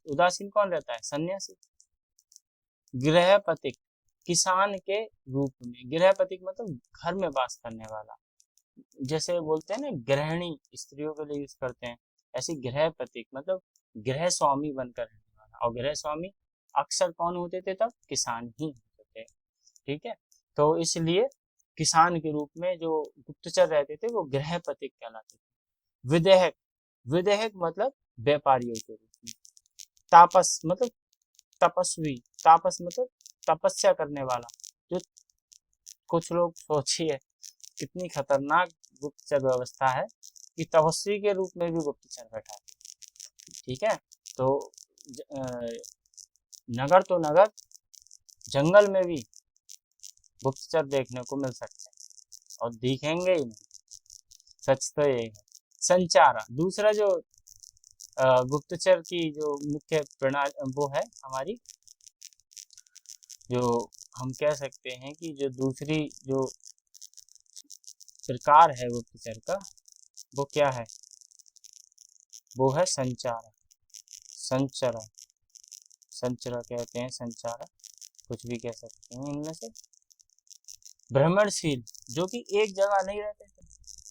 उदासीन कौन रहता है? सन्यासी। गृहपतिक, किसान के रूप में। गृहपतिक मतलब घर में वास करने वाला, जैसे बोलते हैं ना गृहिणी स्त्रियों के लिए यूज करते हैं, ऐसे गृहपतिक मतलब गृह स्वामी बनकर रहने वाला। और गृह स्वामी अक्सर कौन होते थे तब? किसान ही होते थे, ठीक है। तो इसलिए किसान के रूप में जो गुप्तचर रहते थे वो गृहपतिक कहलाते थे। विदेहक, विदेहक मतलब व्यापारियों के रूप में। तापस मतलब तपस्वी, तापस मतलब तपस्या करने वाला। जो कुछ लोग सोचिए कितनी खतरनाक गुप्तचर व्यवस्था है कि तपस्वी के रूप में भी गुप्तचर बैठा है, ठीक है। तो नगर तो नगर, जंगल में भी गुप्तचर देखने को मिल सकते हैं और दिखेंगे ही नहीं, सच तो यही है। संचारा। दूसरा जो गुप्तचर की जो मुख्य प्रणाली वो है हमारी, जो हम कह सकते हैं कि जो दूसरी जो प्रकार है गुप्तचर का, वो क्या है, वो है संचारा। संचरा, संचरा कहते हैं, संचारा कुछ भी कह सकते हैं इनमें से। भ्रमणशील, जो कि एक जगह नहीं रहते थे,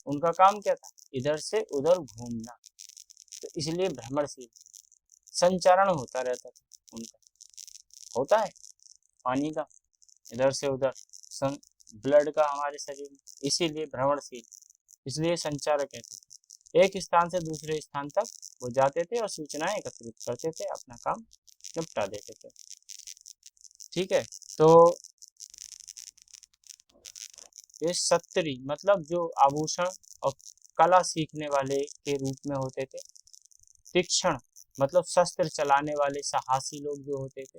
उनका काम क्या था, इधर से उधर घूमना, तो इसलिए भ्रमणशील। संचरण होता रहता था उनका, होता है पानी का इधर से उधर, ब्लड का हमारे शरीर में, इसीलिए भ्रमणशील, इसलिए संचारक कहते थे। एक स्थान से दूसरे स्थान तक वो जाते थे और सूचनाएं एकत्रित करते थे, अपना काम निपटा देते थे। ठीक है, तो ये सत्री मतलब जो आभूषण और कला सीखने वाले के रूप में होते थे। तीक्ष्ण मतलब शस्त्र चलाने वाले साहसी लोग जो होते थे।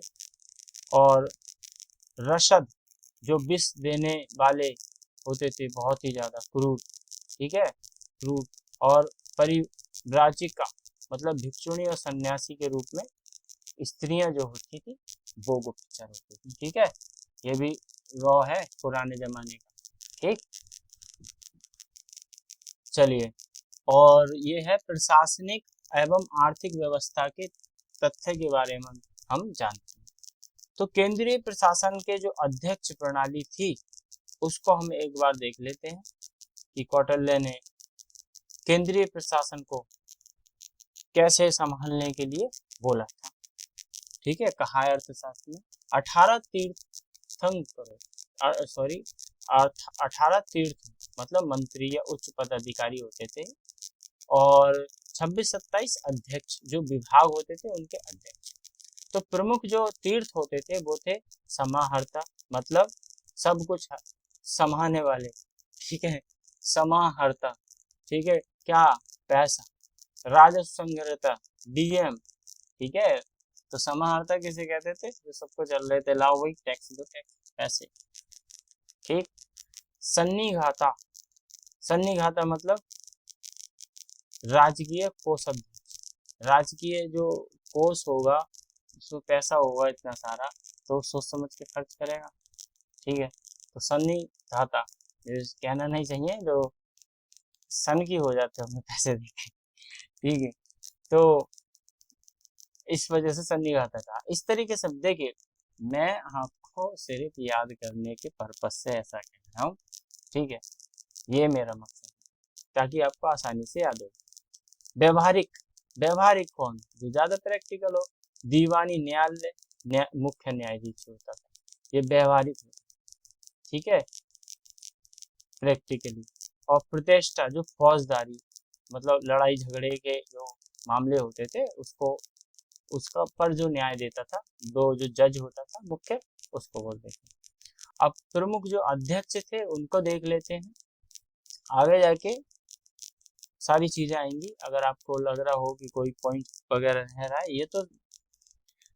और रसद जो विष देने वाले होते थे, बहुत ही ज्यादा क्रूर, ठीक है, क्रूर। और परिव्राजिका मतलब भिक्षुणी और सन्यासी के रूप में स्त्रियां जो होती थी वो गुप्तचर होती थी। ठीक है, ये भी रॉ है पुराने जमाने का। ठीक, चलिए, और ये है प्रशासनिक एवं आर्थिक व्यवस्था के तथ्य के बारे में हम जानते हैं। तो केंद्रीय प्रशासन के जो अध्यक्ष प्रणाली थी उसको हम एक बार देख लेते हैं कि कौटिल्य ने केंद्रीय प्रशासन को कैसे संभालने के लिए बोला था। ठीक है, कहा है अर्थशास्त्र में 18 तीर्थंकर, 18 तीर्थ मतलब मंत्री या उच्च पदाधिकारी होते थे, और 26-27 अध्यक्ष जो विभाग होते थे उनके अध्यक्ष। तो प्रमुख जो तीर्थ होते थे वो थे समाहर्ता, मतलब सब कुछ संभालने वाले। ठीक है, समाहर्ता, ठीक है, क्या, पैसा। राजस्व संग्रहता, डीएम। ठीक है, तो समाहर्ता किसे कहते थे, जो सबको चल रहे थे, लाओ भाई टैक्स दो, टैक्स, पैसे। ठीक, सन्निघाता, सन्निघाता मतलब राजकीय कोषाध्यक्ष। राजकीय जो कोष होगा उसमें पैसा होगा इतना सारा, तो सोच समझ के खर्च करेगा। ठीक है, तो सन्निधाता, कहना नहीं चाहिए, जो सन की हो जाते हैं पैसे देके। ठीक है, तो इस वजह से सन्निघाता था। इस तरीके से देखिए, मैं आपको सिर्फ याद करने के पर्पज से ऐसा कह रहा हूँ। ठीक है, ये मेरा मकसद है, ताकि आपको आसानी से याद हो। व्यवहारिक, व्यवहारिक कौन, जो ज्यादा प्रैक्टिकल हो, दीवानी न्यायालय मुख्य न्यायाधीश होता था, ये व्यवहारिक होता। ठीक है, प्रैक्टिकली। और प्रतिष्ठा जो फौजदारी मतलब लड़ाई झगड़े के जो मामले होते थे उसको, उसका पर जो न्याय देता था, दो जो जज होता था मुख्य, उसको बोलते थे। अब प्रमुख जो अध्यक्ष थे उनको देख लेते हैं, आगे जाके सारी चीजें आएंगी। अगर आपको लग रहा हो कि कोई पॉइंट वगैरह रह रहा है, ये तो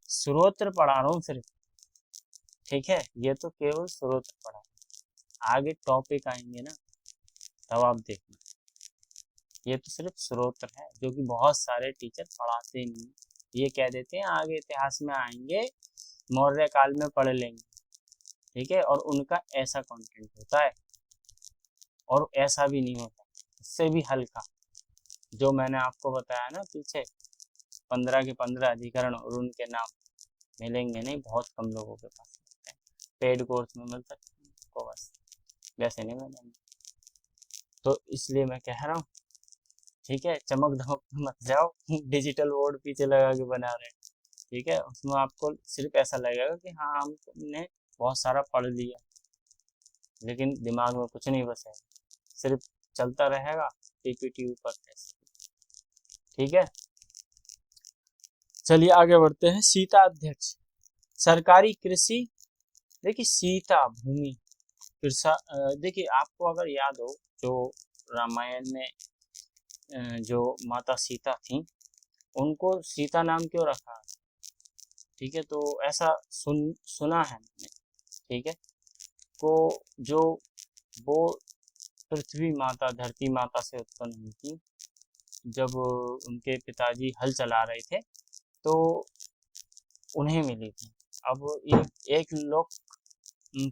स्रोत्र पढ़ा रहा हूँ सिर्फ। ठीक है, ये तो केवल स्रोत्र पढ़ा, आगे टॉपिक आएंगे ना तब आप देखना। ये तो सिर्फ स्रोत्र है, जो कि बहुत सारे टीचर पढ़ाते नहीं, ये कह देते हैं आगे इतिहास में आएंगे, मौर्य काल में पढ़ लेंगे। ठीक है, और उनका ऐसा कंटेंट होता है, और ऐसा भी नहीं होता, इससे भी हल्का, जो मैंने आपको बताया ना पीछे 15 के 15 अधिकरण और उनके नाम मिलेंगे नहीं, बहुत कम लोगों के पास मिलते हैं। पेड कोर्स में मिल सकते हैं को, बस वैसे नहीं मिलेंगे। तो इसलिए मैं कह रहा हूँ, ठीक है, चमक धमक मत जाओ, डिजिटल बोर्ड पीछे लगा के बना रहे हैं। ठीक है, उसमें आपको सिर्फ ऐसा लगेगा कि हाँ हमने बहुत सारा पढ़ लिया, लेकिन दिमाग में कुछ नहीं बसा, सिर्फ चलता रहेगा पीपीटी ऊपर। ठीक है, चलिए आगे बढ़ते हैं। सीता अध्यक्ष, सरकारी कृषि, देखिए सीता भूमि कृषा, देखिए आपको अगर याद हो जो रामायण में जो माता सीता थी, उनको सीता नाम क्यों रखा। ठीक है, तो ऐसा सुना है मैंने। ठीक है, को जो वो पृथ्वी माता, धरती माता से उत्पन्न हुई थी, जब उनके पिताजी हल चला रहे थे तो उन्हें मिली थी। अब एक लोक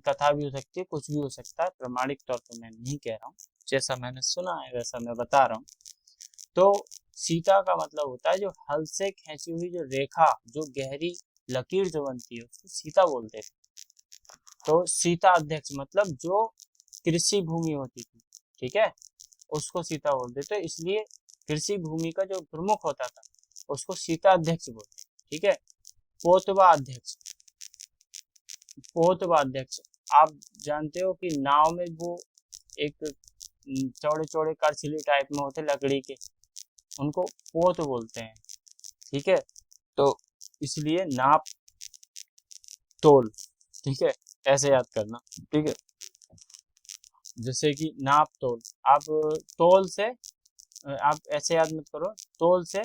कथा भी हो सकती है, कुछ भी हो सकता है, प्रमाणिक तौर पर मैं नहीं कह रहा हूँ, जैसा मैंने सुना है वैसा मैं बता रहा हूँ। तो सीता का मतलब होता है जो हल से खींची हुई जो रेखा, जो गहरी लकीर जो बनती है उसको सीता बोलते थे। तो सीता अध्यक्ष मतलब जो कृषि भूमि होती थी, ठीक है, उसको सीता बोलते थे। इसलिए कृषि भूमि का जो प्रमुख होता था उसको सीता अध्यक्ष बोलते, ठीक है। पोतवा अध्यक्ष, पोतवा अध्यक्ष आप जानते हो कि नाव में वो एक चौड़े चौड़े करछिली टाइप में होते लकड़ी के, उनको पोत बोलते हैं, ठीक है। तो इसलिए नाप तोल, ठीक है, ऐसे याद करना, ठीक है। जैसे कि नाप तोल, आप तोल से आप ऐसे याद मत करो, तोल से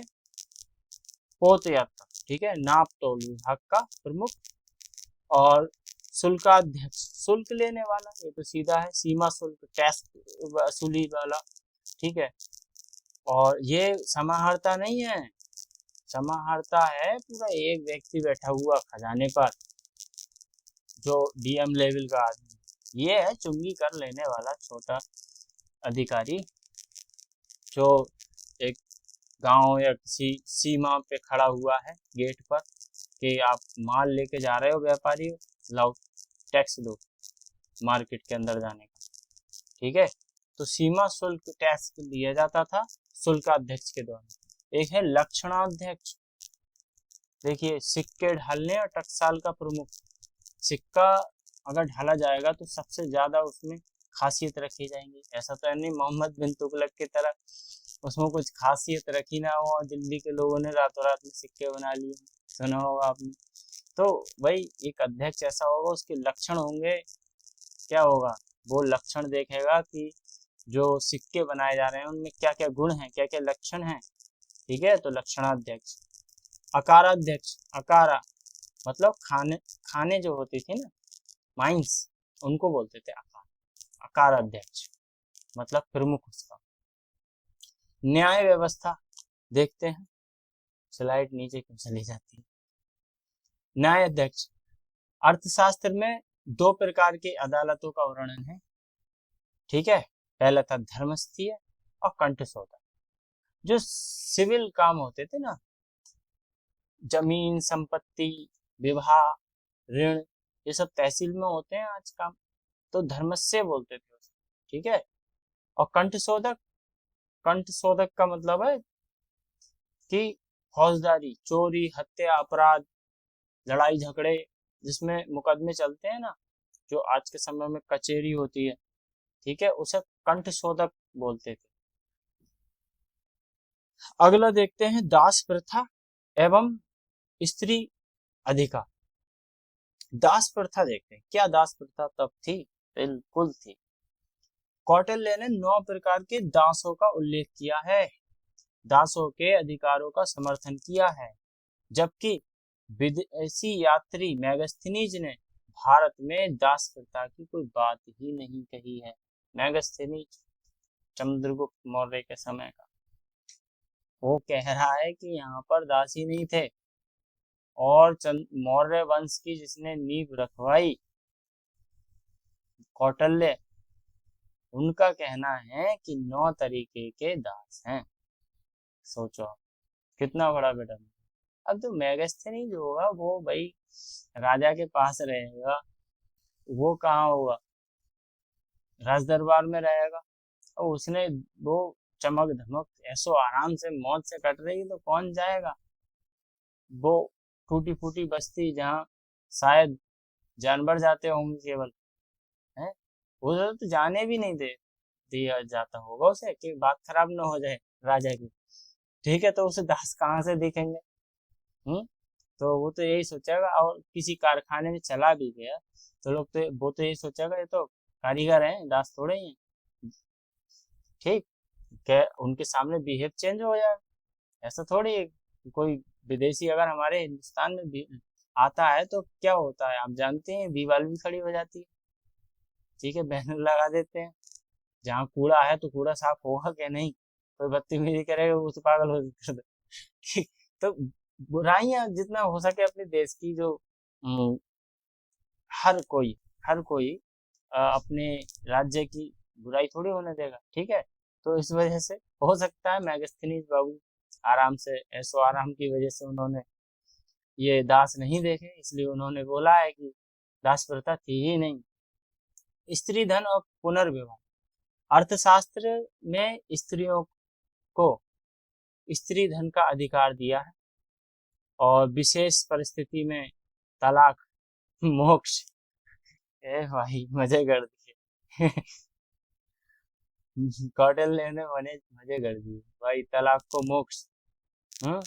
पोत याद करो, ठीक है। नाप तोल विभाग का प्रमुख। और शुल्काध्यक्ष, शुल्क लेने वाला, ये तो सीधा है, सीमा शुल्क, टैक्स वसूली वाला, ठीक है। और ये समाहर्ता नहीं है, समाहर्ता है पूरा एक व्यक्ति बैठा हुआ खजाने पर, जो डीएम लेवल का आदमी। ये है चुंगी कर लेने वाला छोटा अधिकारी, जो एक गांव या किसी सीमा पे खड़ा हुआ है गेट पर कि आप माल लेके जा रहे हो व्यापारी, लाओ टैक्स दो मार्केट के अंदर जाने का, ठीक है। तो सीमा शुल्क टैक्स दिया जाता था शुल्काध्यक्ष के द्वारा। एक है लक्षणाध्यक्ष, देखिए सिक्के ढालने और टकसाल का प्रमुख। सिक्का अगर ढाला जाएगा तो सबसे ज्यादा उसमें खासियत रखी जाएंगी, ऐसा तो है नहीं मोहम्मद बिन तुगलक की तरह उसमें कुछ खासियत रखी ना हो और दिल्ली के लोगों ने रातों रात में सिक्के बना लिए, सुना होगा आपने। तो भाई एक अध्यक्ष ऐसा होगा, उसके लक्षण होंगे, क्या होगा, वो लक्षण देखेगा कि जो सिक्के बनाए जा रहे हैं उनमें क्या क्या गुण हैं, क्या क्या लक्षण हैं, ठीक है। तो लक्षणाध्यक्ष। अकाराध्यक्ष, अकारा मतलब खाने जो होती थी ना, माइंस, उनको बोलते थे आकार। अकाराध्यक्ष मतलब प्रमुख उसका। न्याय व्यवस्था देखते हैं, स्लाइड नीचे क्यों चली जाती है। न्याय अध्यक्ष, अर्थशास्त्र में दो प्रकार की अदालतों का वर्णन है, ठीक है। पहला था धर्मस्थीय और कंठशोधक। जो सिविल काम होते थे ना, जमीन संपत्ति विवाह ऋण, ये सब तहसील में होते हैं आज काम, तो धर्मस्य बोलते थे उसको, ठीक है। और कंठशोधक, कंठशोधक का मतलब है कि फौजदारी, चोरी हत्या अपराध लड़ाई झगड़े जिसमें मुकदमे चलते हैं ना, जो आज के समय में कचहरी होती है, ठीक है, उसे कंठशोधक बोलते थे। अगला देखते हैं दास प्रथा एवं स्त्री अधिकार। दास प्रथा देखते हैं, क्या दास प्रथा तब थी, बिल्कुल थी। कौटिल्य ने 9 प्रकार के दासों का उल्लेख किया है, दासों के अधिकारों का समर्थन किया है। जबकि विदेशी यात्री मैगस्थनीज ने भारत में दास प्रथा की कोई बात ही नहीं कही है। मैगस्थनीज चंद्रगुप्त मौर्य के समय का, वो कह रहा है कि यहाँ पर दास ही नहीं थे। और मौर्य वंश की जिसने नींव रखवाई, कौटिल्य, उनका कहना है कि 9 तरीके के दास हैं। सोचो कितना बड़ा बेटा। अब जो मैगस्थनी जो होगा वो भाई राजा के पास रहेगा, वो कहाँ होगा, राज दरबार में रहेगा, और उसने वो चमक धमक ऐसो आराम से मौज से कट रही तो कौन जाएगा। वो टूटी फूटी बस्ती जहाँ शायद जानवर जाते होंगे केवल, है, उधर तो जाने भी नहीं दिया जाता होगा उसे, कि बात खराब ना हो जाए राजा की, ठीक है। तो उसे दास कहाँ से दिखेंगे। तो वो तो यही सोचेगा, और किसी कारखाने में चला भी गया तो लोग तो वो तो यही सोचेगा ये तो कारीगर हैं, दास थोड़े ही हैं, ठीक। क्या उनके सामने बिहेव चेंज हो जाएगा, ऐसा थोड़ी है। कोई विदेशी अगर हमारे हिंदुस्तान में भी आता है तो क्या होता है आप जानते हैं, दीवार भी खड़ी हो जाती है, ठीक है, बैनर लगा देते हैं, जहाँ कूड़ा है तो कूड़ा साफ होगा क्या नहीं, कोई बदतमीजी करेगा वो तो पागल हो कर दे। तो बुराइयां जितना हो सके अपने देश की जो अम, हर कोई अपने राज्य की बुराई थोड़ी होने देगा, ठीक है। तो इस वजह से हो सकता है मैगस्थनीज बाबू आराम से ऐसो आराम की वजह से उन्होंने ये दास नहीं देखे, इसलिए उन्होंने बोला है कि दास प्रथा थी ही नहीं। स्त्री धन और पुनर्विवाह। अर्थशास्त्र में स्त्रियों को स्त्री धन का अधिकार दिया है और विशेष परिस्थिति में तलाक, मोक्ष, ए भाई मजे कर दिए। कौटिल्य ने मने मजे कर दिए भाई, तलाक को मोक्ष। हम्म,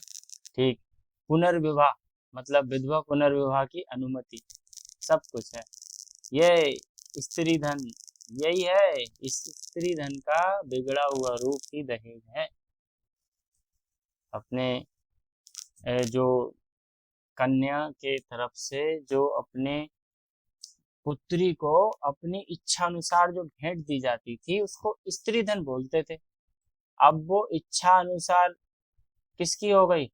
ठीक। पुनर्विवाह मतलब विधवा पुनर्विवाह की अनुमति, सब कुछ है। ये स्त्री धन, यही है इस स्त्री धन का बिगड़ा हुआ रूप ही दहेज है। अपने जो कन्या के तरफ से जो अपने पुत्री को अपनी इच्छा अनुसार जो भेंट दी जाती थी उसको स्त्री धन बोलते थे। अब वो इच्छा अनुसार किसकी हो गई,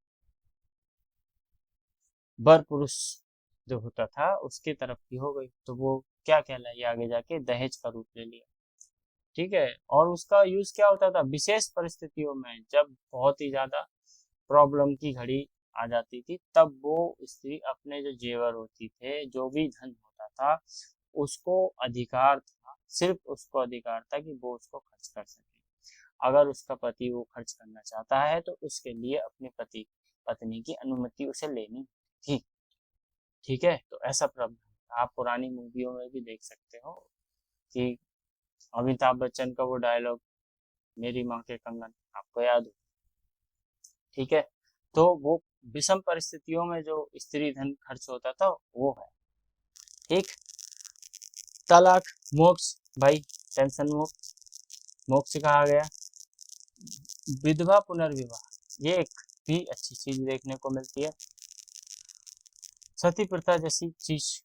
वर पुरुष जो होता था उसके तरफ की हो गई, तो वो क्या कहलाई आगे जाके, दहेज का रूप ले लिया, ठीक है। और उसका यूज क्या होता था, विशेष परिस्थितियों में जब बहुत ही ज्यादा प्रॉब्लम की घड़ी आ जाती थी तब वो स्त्री अपने जो जेवर होती थे, जो भी धन होता था, उसको अधिकार था, सिर्फ उसको अधिकार था कि वो उसको खर्च कर सके। अगर उसका पति वो खर्च करना चाहता है तो उसके लिए अपने पति पत्नी की अनुमति उसे लेनी थी, ठीक है। तो ऐसा प्रावधान आप पुरानी मूवियों में भी देख सकते हो कि अमिताभ बच्चन का वो डायलॉग, मेरी माँ के कंगन, आपको याद हो, ठीक है। तो वो विषम परिस्थितियों में जो स्त्री धन खर्च होता था वो है, ठीक। तलाक, मोक्ष, भाई टेंशन मुक्त, मोक्ष कहा गया। विधवा पुनर्विवाह, ये एक भी अच्छी चीज देखने को मिलती है। सती प्रथा जैसी चीज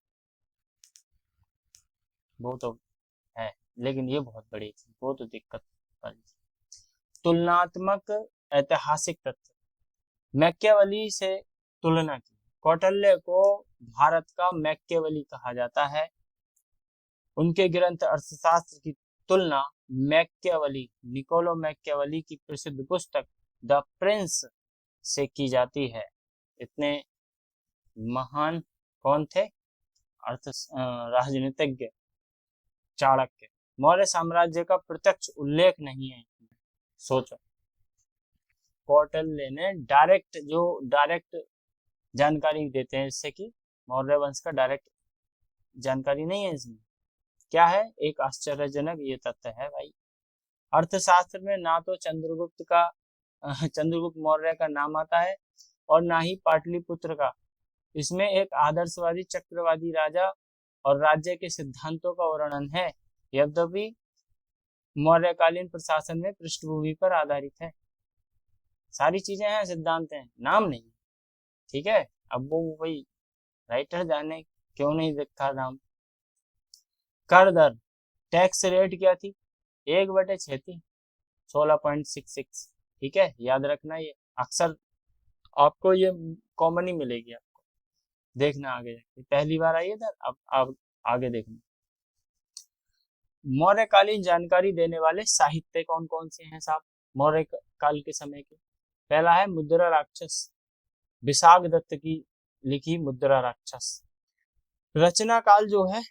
वो तो है, लेकिन ये बहुत बड़ी चीज, वो तो दिक्कत वाली। तुलनात्मक ऐतिहासिक तथ्य, मैकियावेली से तुलना की। कौटिल्य को भारत का मैकियावेली कहा जाता है। उनके ग्रंथ अर्थशास्त्र की तुलना मैकियावेली, निकोलो मैकियावेली की प्रसिद्ध पुस्तक द प्रिंस से की जाती है। इतने महान कौन थे अर्थ राजनीतिज्ञ चाणक्य। मौर्य साम्राज्य का प्रत्यक्ष उल्लेख नहीं है, सोचो। कौटिल्य ने डायरेक्ट जानकारी देते हैं, इससे कि मौर्य वंश का डायरेक्ट जानकारी नहीं है इसमें। क्या है, एक आश्चर्यजनक ये तथ्य है भाई। अर्थशास्त्र में ना तो चंद्रगुप्त मौर्य का नाम आता है और ना ही पाटलिपुत्र का। इसमें एक आदर्शवादी चक्रवादी राजा और राज्य के सिद्धांतों का वर्णन है, यद्यपि मौर्यकालीन प्रशासन में पृष्ठभूमि पर आधारित है। सारी चीजें हैं, सिद्धांत हैं, नाम नहीं, ठीक है। अब वो वही राइटर जाने क्यों नहीं लिखा नाम। कर दर, टैक्स रेट क्या थी, 1/6 थी, 16.66, ठीक है। याद रखना, ये अक्सर आपको ये कॉमन ही मिलेगी, आपको देखना आगे जाके, पहली बार आई है इधर, अब आगे देखना। मौर्यकालीन जानकारी देने वाले साहित्य कौन कौन से हैं साहब मौर्य काल के समय के। पहला है मुद्रा राक्षस, विशाख दत्त की लिखी मुद्रा राक्षस। रचना काल जो है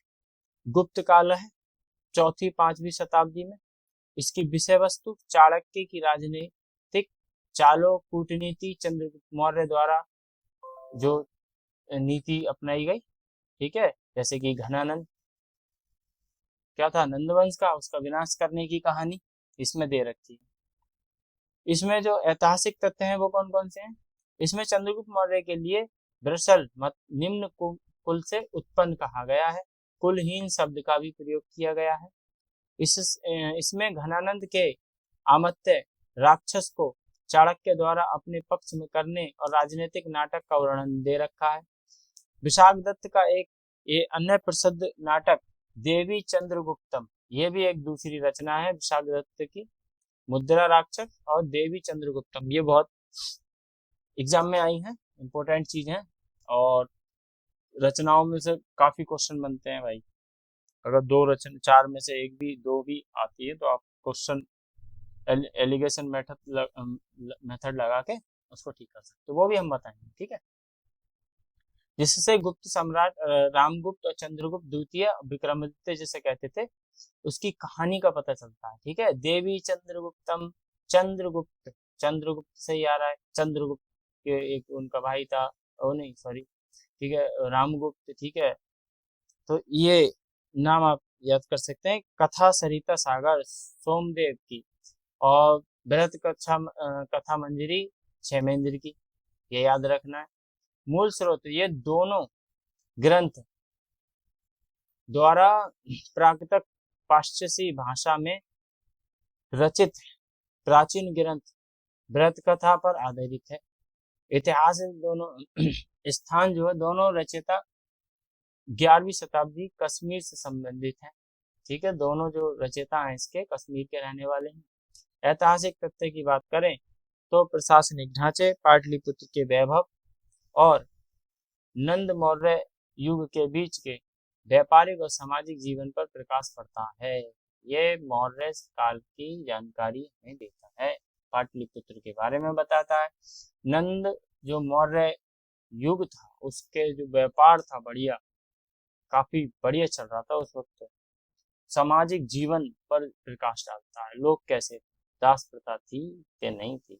गुप्त काल है, 4वीं-5वीं शताब्दी में। इसकी विषय वस्तु चाणक्य की राजनीतिक चालों, कूटनीति, चंद्रगुप्त मौर्य द्वारा जो नीति अपनाई गई, ठीक है। जैसे कि घनानंद, क्या था, नंदवंश का, उसका विनाश करने की कहानी इसमें दे रखी है। इसमें जो ऐतिहासिक तथ्य हैं वो कौन कौन से हैं, इसमें चंद्रगुप्त मौर्य के लिए ब्रसल निम्न कुल से उत्पन्न कहा गया है। कुलहीन शब्द का भी प्रयोग किया गया है। इसमें घनानंद के आमत्य राक्षस को चाणक्य द्वारा अपने पक्ष में करने और राजनीतिक नाटक का वर्णन दे रखा है। विशाख दत्त का ये अन्य प्रसिद्ध नाटक देवी चंद्रगुप्तम, ये भी एक दूसरी रचना है विशाख दत्त की, मुद्रा राक्षस और देवी चंद्रगुप्तम, ये बहुत एग्जाम में आई हैं, इंपॉर्टेंट चीज है। और रचनाओं में से काफी क्वेश्चन बनते हैं भाई, अगर दो रचना चार में से एक भी दो भी आती है तो आप क्वेश्चन एलिगेशन मेथड लगा के उसको ठीक कर सकते हो, वो भी हम बताएंगे, ठीक है। जिससे गुप्त सम्राट रामगुप्त और चंद्रगुप्त द्वितीय विक्रमादित्य जैसे कहते थे, उसकी कहानी का पता चलता है, ठीक है। देवी चंद्रगुप्तम, चंद्रगुप्त, चंद्रगुप्त से ही आ रहा है, चंद्रगुप्त के एक उनका भाई था, ओ नहीं सॉरी, ठीक है, रामगुप्त, ठीक है। तो ये नाम आप याद कर सकते हैं। कथा सरिता सागर सोमदेव की, और बृहत कथा मंजरी क्षेमेंद्र की, ये याद रखना है। मूल स्रोत, ये दोनों ग्रंथ द्वारा प्राकृतक पाश्चात्य भाषा में रचित प्राचीन ग्रंथ बृहत कथा पर आधारित है। इतिहास दोनों स्थान जो है, दोनों रचयिता 11वीं शताब्दी कश्मीर से संबंधित है, ठीक है। दोनों जो रचयिता हैं इसके कश्मीर के रहने वाले हैं। ऐतिहासिक तथ्य की बात करें तो प्रशासनिक ढांचे, पाटलिपुत्र के वैभव और नंद मौर्य युग के बीच के व्यापारिक और सामाजिक जीवन पर प्रकाश पड़ता है। ये मौर्य काल की जानकारी हमें देता है, पाटलिपुत्र के बारे में बताता है। नंद जो मौर्य युग था उसके जो व्यापार था बढ़िया, काफी बढ़िया चल रहा था उस वक्त। सामाजिक जीवन पर प्रकाश डालता है, लोग कैसे, दास प्रथा थी कि नहीं थी,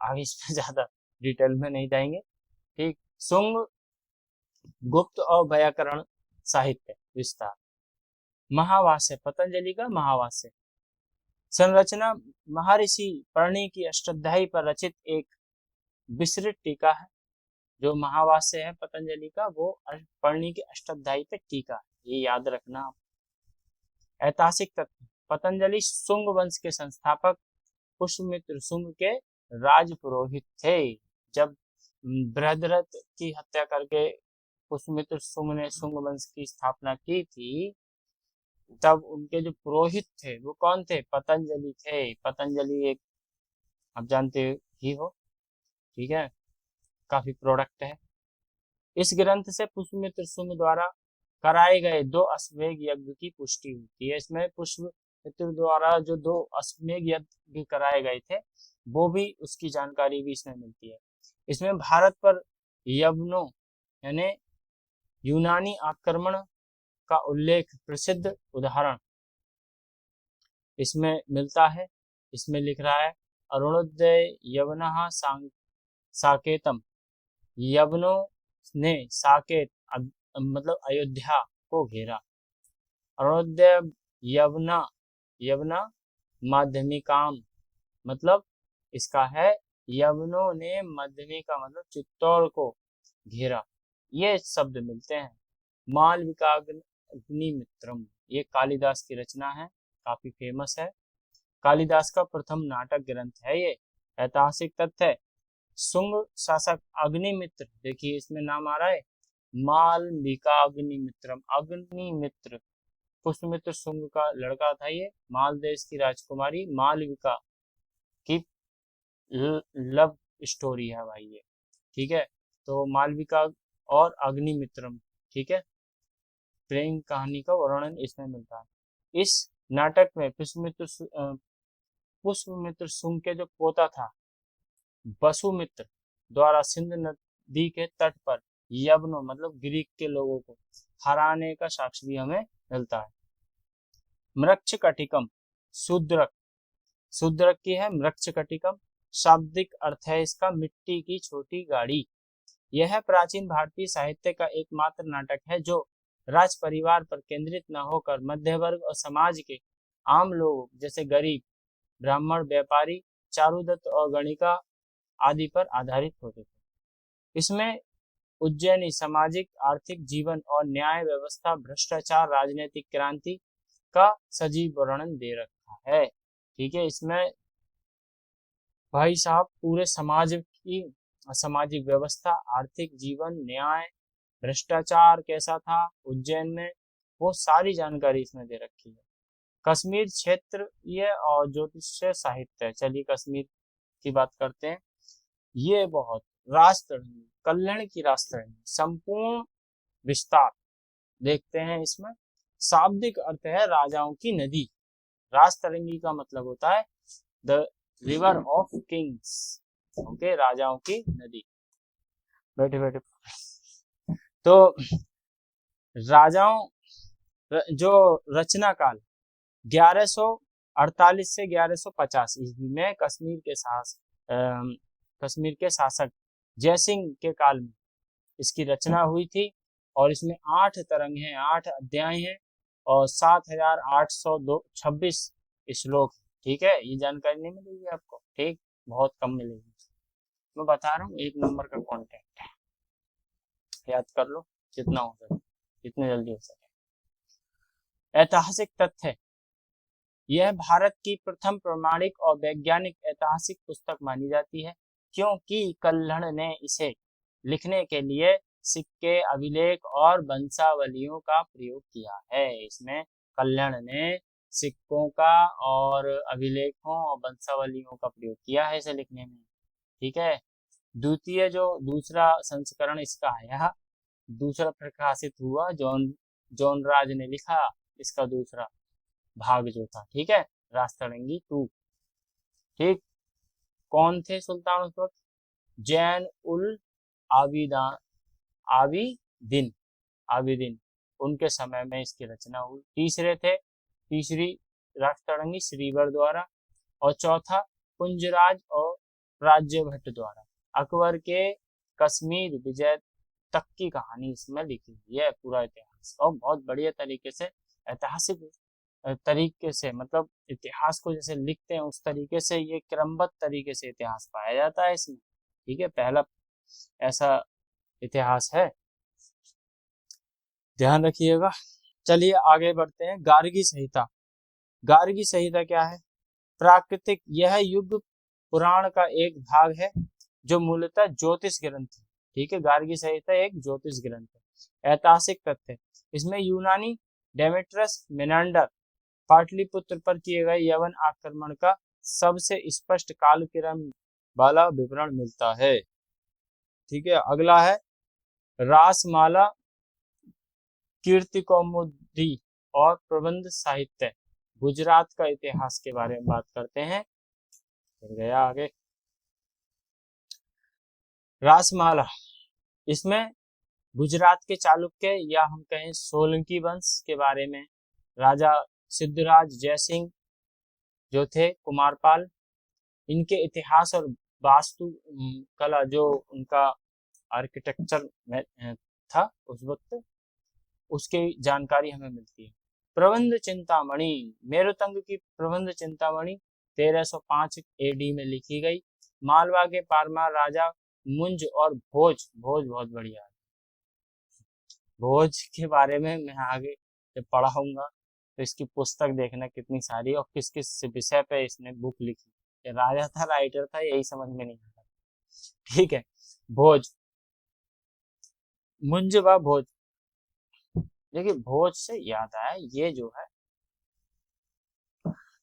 आगे इसमें ज्यादा डिटेल में नहीं जाएंगे, ठीक। शुंग गुप्त और व्याकरण साहित्य विस्तार, महावास्य, पतंजलि का महावास्य। संरचना महर्षि पर्णी की अष्टाध्यायी पर रचित एक विस्तृत टीका है। जो महावास्य है पतंजलि का, वो पर्णी की अष्टाध्यायी पे टीका है, ये याद रखना आप। ऐतिहासिक तथ्य, पतंजलि शुंग वंश के संस्थापक पुष्यमित्र शुंग के राज पुरोहित थे। जब बृहद्रथ की हत्या करके पुष्यमित्र शुंग ने शुंग वंश की स्थापना की थी, तब उनके जो पुरोहित थे वो कौन थे, पतंजलि थे। पतंजलि एक आप जानते ही हो, ठीक है, काफी प्रोडक्ट है। इस ग्रंथ से पुष्यमित्र शुंग द्वारा कराए गए 2 अश्वमेध यज्ञ की पुष्टि होती है। इसमें पुष्यमित्र द्वारा जो 2 अश्वमेध यज्ञ कराए गए थे वो भी, उसकी जानकारी भी इसमें मिलती है। इसमें भारत पर यवनों यानी यूनानी आक्रमण का उल्लेख, प्रसिद्ध उदाहरण इसमें मिलता है। इसमें लिख रहा है, अरुणोदय यवनः साकेतम, यवनों ने साकेत मतलब अयोध्या को घेरा। अरुणोदय यवना माध्यमिकाम, मतलब इसका है यवनों ने माध्यमिका मतलब चित्तौड़ को घेरा, ये शब्द मिलते हैं। मालविकाग्निमित्रम, ये कालिदास की रचना है, काफी फेमस है, कालिदास का प्रथम नाटक ग्रंथ है ये। ऐतिहासिक तथ्य, शुंग शासक अग्निमित्र, देखिए इसमें नाम आ रहा है मालविकाग्निमित्रम, अग्निमित्र पुष्यमित्र शुंग का लड़का था ये। माल देश की राजकुमारी मालविका की लव स्टोरी है भाई ये, ठीक है। तो मालविका और अग्निमित्रम, ठीक है, प्रेम कहानी का वर्णन इसमें मिलता है। इस नाटक में पुष्यमित्र शुंग के जो पोता था वसुमित्र द्वारा सिंध नदी के तट पर यवनों मतलब ग्रीक के लोगों को हराने का साक्ष्य भी हमें मिलता है। मृक्षकटिकम, शूद्रक, शूद्रक की है मृक्षकटिकम, शाब्दिक अर्थ है इसका मिट्टी की छोटी गाड़ी। यह प्राचीन भारतीय साहित्य का एकमात्र नाटक है जो राज परिवार पर केंद्रित न होकर मध्य वर्ग और समाज के आम लोगों जैसे गरीब, ब्राह्मण, व्यापारी, चारुदत्त और गणिका आदि पर आधारित होते थे। इसमें उज्जैनी सामाजिक आर्थिक जीवन और न्याय व्यवस्था, भ्रष्टाचार, राजनीतिक क्रांति का सजीव वर्णन दे रखा है, ठीक है। इसमें भाई साहब पूरे समाज की सामाजिक व्यवस्था, आर्थिक जीवन, न्याय, भ्रष्टाचार कैसा था उज्जैन में, वो सारी जानकारी इसमें दे रखी है। कश्मीर क्षेत्रीय और ज्योतिषीय साहित्य। चलिए कश्मीर की बात करते हैं। ये बहुत राजतरंगी, कल्याण की राजतरंगी, संपूर्ण विस्तार देखते हैं इसमें। शाब्दिक अर्थ है राजाओं की नदी। राजतरंगी का मतलब होता है the river of Kings. Okay, राजाओं की नदी। बैठे बैठे तो राजाओं जो रचना काल 1148 से 1150 ईस्वी में कश्मीर के शासक जयसिंह के काल में इसकी रचना हुई थी। और इसमें 8 तरंग हैं, 8 अध्याय हैं और 7826 श्लोक। ठीक है, ये जानकारी नहीं मिलेगी आपको, ठीक, बहुत कम मिलेगी। मैं बता रहा हूँ, 1 नंबर का कंटेंट है, याद कर लो जितना हो सके, जितने जल्दी हो सके। ऐतिहासिक तथ्य, यह भारत की प्रथम प्रमाणिक और वैज्ञानिक ऐतिहासिक पुस्तक मानी जाती है, क्योंकि कल्हड़ ने इसे लिखने के लिए सिक्के, अभिलेख और वंशावलियों का प्रयोग किया है। इसमें कल्हड़ ने सिक्कों का और अभिलेखों और वंशावलियों का प्रयोग किया है इसे लिखने में। ठीक है, दूसरा संस्करण इसका आया, दूसरा प्रकाशित हुआ, जॉन राज ने लिखा इसका दूसरा भाग जो था। ठीक है, राजतरंगी 2। ठीक, कौन थे सुल्तान उस वक्त? जैन उल आबिदीन, उनके समय में इसकी रचना हुई। तीसरी राजतरंगी श्रीवर द्वारा, और चौथा कुंजराज और राज्यभट्ट द्वारा। अकबर के कश्मीर विजय तक की कहानी इसमें लिखी हुई है, पूरा इतिहास, और बहुत बढ़िया तरीके से ऐतिहासिक तरीके से, मतलब इतिहास को जैसे लिखते हैं उस तरीके से ये क्रमबद्ध तरीके से इतिहास पाया जाता है इसमें। ठीक है, पहला ऐसा इतिहास है, ध्यान रखिएगा। चलिए आगे बढ़ते हैं। गार्गी संहिता। गार्गी संहिता क्या है? प्राकृतिक, यह युग पुराण का एक भाग है जो मूलतः ज्योतिष ग्रंथ है। ठीक है, गार्गी संहिता एक ज्योतिष ग्रंथ है। ऐतिहासिक तथ्य, इसमें यूनानी डेमेट्रस मेनांडर पाटलिपुत्र पर किए गए यवन आक्रमण का सबसे स्पष्ट कालक्रम वाला विवरण मिलता है। ठीक है, अगला है रासमाला, कीर्तिकौमुदी और प्रबंध साहित्य। गुजरात का इतिहास के बारे में बात करते हैं। फिर गया आगे रासमाला, इसमें गुजरात के चालुक्य या हम कहें सोलंकी वंश के बारे में, राजा सिद्धराज जयसिंह जो थे, कुमारपाल, इनके इतिहास और वास्तु कला, जो उनका आर्किटेक्चर में था उस वक्त, उसकी जानकारी हमें मिलती है। प्रबंध चिंतामणि, मेरुतंग की प्रबंध चिंतामणि 1305 एडी में लिखी गई। मालवा के पारमार राजा मुंज और भोज बहुत बढ़िया है। भोज के बारे में मैं आगे जब पढ़ाऊंगा तो इसकी पुस्तक देखना कितनी सारी, और किस किस विषय पे इसने बुक लिखी, राजा था राइटर था यही समझ में नहीं आता। ठीक है, भोज, मुंज व भोज। देखिए, भोज से याद आया, ये जो है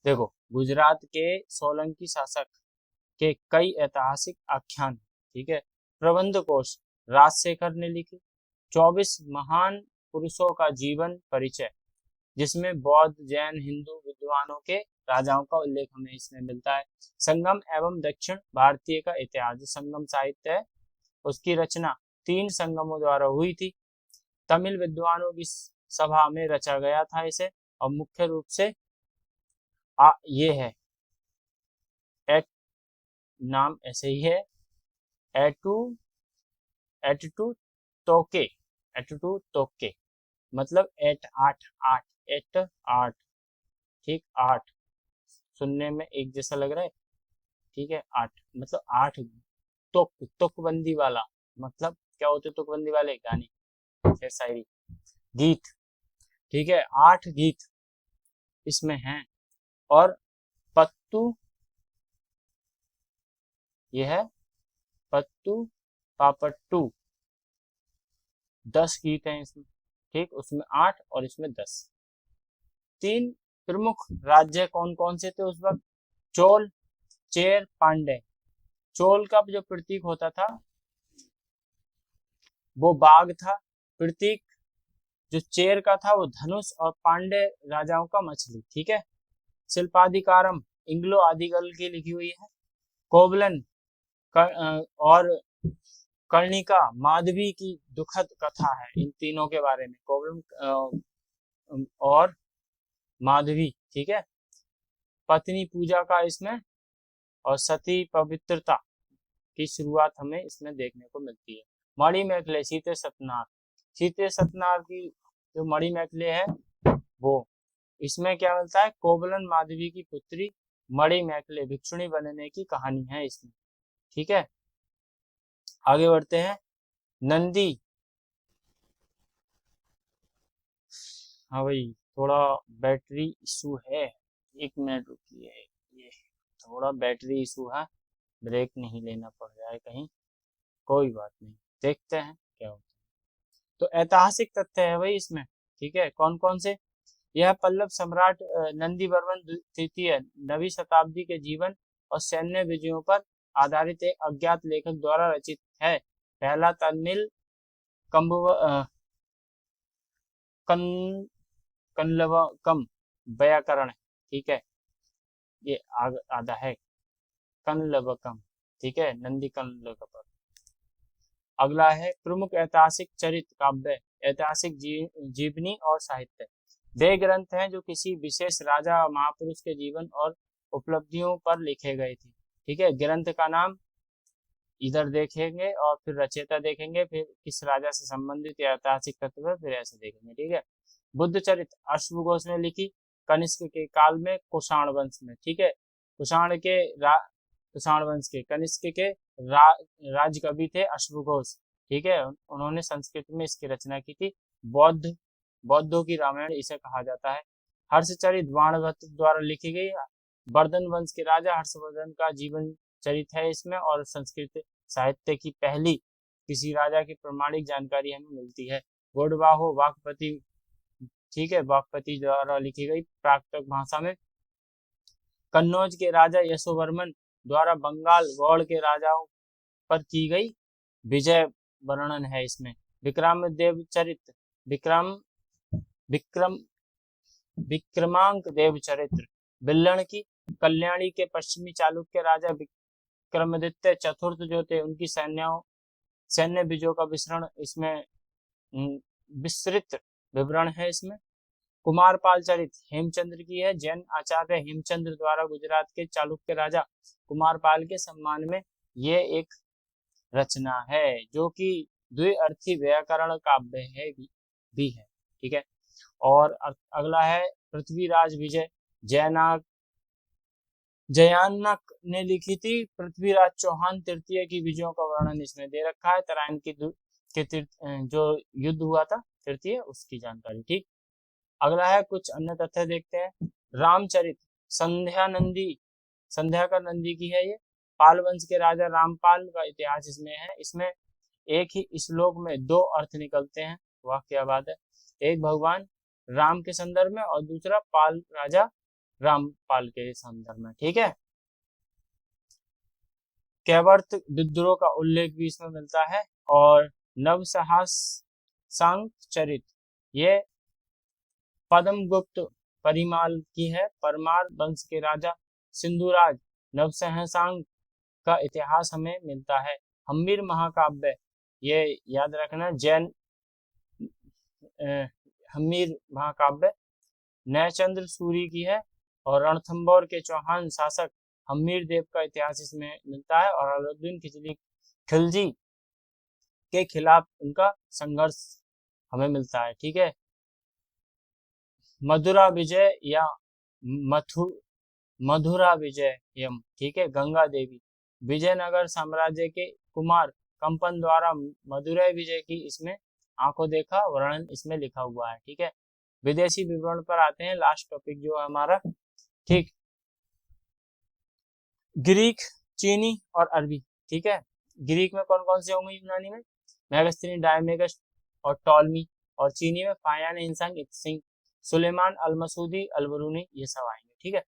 देखो, गुजरात के सोलंकी शासक के कई ऐतिहासिक आख्यान। ठीक है, प्रबंध कोश राजशेखर ने लिखी। 24 महान पुरुषों का जीवन परिचय, जिसमें बौद्ध, जैन, हिंदू विद्वानों के राजाओं का उल्लेख हमें इसमें मिलता है। संगम एवं दक्षिण भारतीय का इतिहास, जो संगम साहित्य है उसकी रचना 3 संगमों द्वारा हुई थी। तमिल विद्वानों की सभा में रचा गया था इसे, और मुख्य रूप से ये है, एट नाम ऐसे ही है, एटू तोके, मतलब 8 ठीक, 8 सुनने में एक जैसा लग रहा है। ठीक है, 8 मतलब 8 तुकबंदी वाला, मतलब क्या होते तुकबंदी वाले? गाने, फिर शायरी, गीत। ठीक है, 8 गीत इसमें हैं। और पत्तू, यह है पत्तू पापट्टू, 10 गीत हैं इसमें। ठीक, उसमें 8 और इसमें 10। 3 प्रमुख राज्य कौन कौन से थे उस वक्त? चोल, चेर, पांड्य। चोल का जो प्रतीक होता था वो बाघ था, प्रतीक जो चेर का था वो धनुष, और पांड्य राजाओं का मछली। ठीक है। शिल्पाधिकारम इंग्लो आदिगल की लिखी हुई है। कोवलन और कर्णिका माधवी की दुखद कथा है, इन तीनों के बारे में, कोवलन और माधवी। ठीक है। पत्नी पूजा का इसमें और सती पवित्रता की शुरुआत हमें इसमें देखने को मिलती है। मणिमेखले, सीते सतनार। सीते सतनार की जो मणिमेखले है वो इसमें क्या मिलता है? कोवलन माधवी की पुत्री मणिमेखले भिक्षुणी बनने की कहानी है इसमें। ठीक है। आगे बढ़ते हैं। नंदी, हाँ भाई थोड़ा बैटरी इशू है, 1 मिनट रुकिए, ये थोड़ा बैटरी इशू है, ब्रेक नहीं लेना पड़ रहा है कहीं, कोई बात नहीं, देखते हैं क्या होता है। तो ऐतिहासिक तथ्य है भाई इसमें। ठीक है। कौन कौन से? यह पल्लव सम्राट नंदी वर्मन तृतीय 9वीं शताब्दी के जीवन और सैन्य विजयों पर आधारित एक अज्ञात लेखक द्वारा रचित है। पहला तमिल कन्लवकम व्याकरण है। ठीक है। ये आधा है कन्लवकम। ठीक है। नंदी कन्लवकम। अगला है प्रमुख ऐतिहासिक चरित्र काव्य, ऐतिहासिक जीवनी और साहित्य। वे ग्रंथ हैं जो किसी विशेष राजा महापुरुष के जीवन और उपलब्धियों पर लिखे गए थे। ठीक है। ग्रंथ का नाम इधर देखेंगे और फिर रचयिता देखेंगे, फिर किस राजा से संबंधित ऐतिहासिक तत्व है, फिर ऐसे देखेंगे। ठीक है। बुद्ध चरित्र अश्वघोष ने लिखी, कनिष्क के काल में, कुषाण वंश में। ठीक है। कुषाण वंश के कनिष्क के राजकवि थे अश्वघोष। ठीक है। उन्होंने संस्कृत में इसकी रचना की थी। बौद्धों की रामायण इसे कहा जाता है। हर्षचरित बाणभट्ट द्वारा लिखी गई, वर्धन वंश के राजा हर्षवर्धन का जीवन चरित है इसमें, और संस्कृत साहित्य की पहली किसी राजा की प्रमाणिक जानकारी हमें मिलती है। गोडवाहो वाकपति। ठीक है। वाकपति द्वारा लिखी गई प्राकृत भाषा में। कन्नौज के राजा यशोवर्मन द्वारा बंगाल गौड़ के राजाओं पर की गई विजय वर्णन है इसमें। विक्रमांक देव चरित्र बिल्लण की। कल्याणी के पश्चिमी चालुक्य राजा विक्रमादित्य चतुर्थ जो थे उनकी सैन्य विजयों का विस्तृत विवरण है इसमें। कुमारपाल चरित हेमचंद्र की है। जैन आचार्य हेमचंद्र द्वारा गुजरात के चालुक्य राजा कुमारपाल के सम्मान में ये एक रचना है, जो कि द्विअर्थी व्याकरण काव्य है भी है। ठीक है। और अगला है पृथ्वीराज विजय, जयानक ने लिखी थी। पृथ्वीराज चौहान तृतीय की विजयों का वर्णन इसमें दे रखा है। तराइन के जो युद्ध हुआ था तृतीय, उसकी जानकारी। ठीक। अगला है कुछ अन्य तथ्य देखते हैं। रामचरित संध्या का नंदी की है ये। पाल वंश के राजा रामपाल का इतिहास इसमें है। इसमें एक ही श्लोक में 2 अर्थ निकलते हैं, वाह क्या बात है। एक भगवान राम के संदर्भ में और दूसरा पाल राजा रामपाल के संदर्भ में। ठीक है। कैवर्त विद्रोह का उल्लेख भी इसमें मिलता है। और नवसहासांक चरित ये पद्मगुप्त परिमाल की है। परमार वंश के राजा सिंधुराज नवसहासांक का इतिहास हमें मिलता है। हम्मीर महाकाव्य ये याद रखना, जैन हम्मीर महाकाव्य नयचंद्र सूरी की है। और रणथंभौर के चौहान शासक हम्मीर देव का इतिहास इसमें मिलता है। और अलाउद्दीन खिलजी के खिलाफ उनका संघर्ष हमें मिलता है। ठीक है। मधुरा विजय या मधुरा विजयम। ठीक है। गंगा देवी विजयनगर साम्राज्य के कुमार कंपन द्वारा मदुरै विजय की इसमें आंखों देखा वर्णन इसमें लिखा हुआ है। ठीक है। विदेशी विवरण पर आते हैं, लास्ट टॉपिक जो है हमारा। ठीक। ग्रीक, चीनी और अरबी। ठीक है। ग्रीक में कौन कौन से होंगे? यूनानी में मेगास्थनीज, डायमेगस और टॉलमी। और चीनी में फायान, इंसांग, इत्सिंग। सुलेमान अल मसूदी, अल बरूनी, ये सब आएंगे। ठीक है,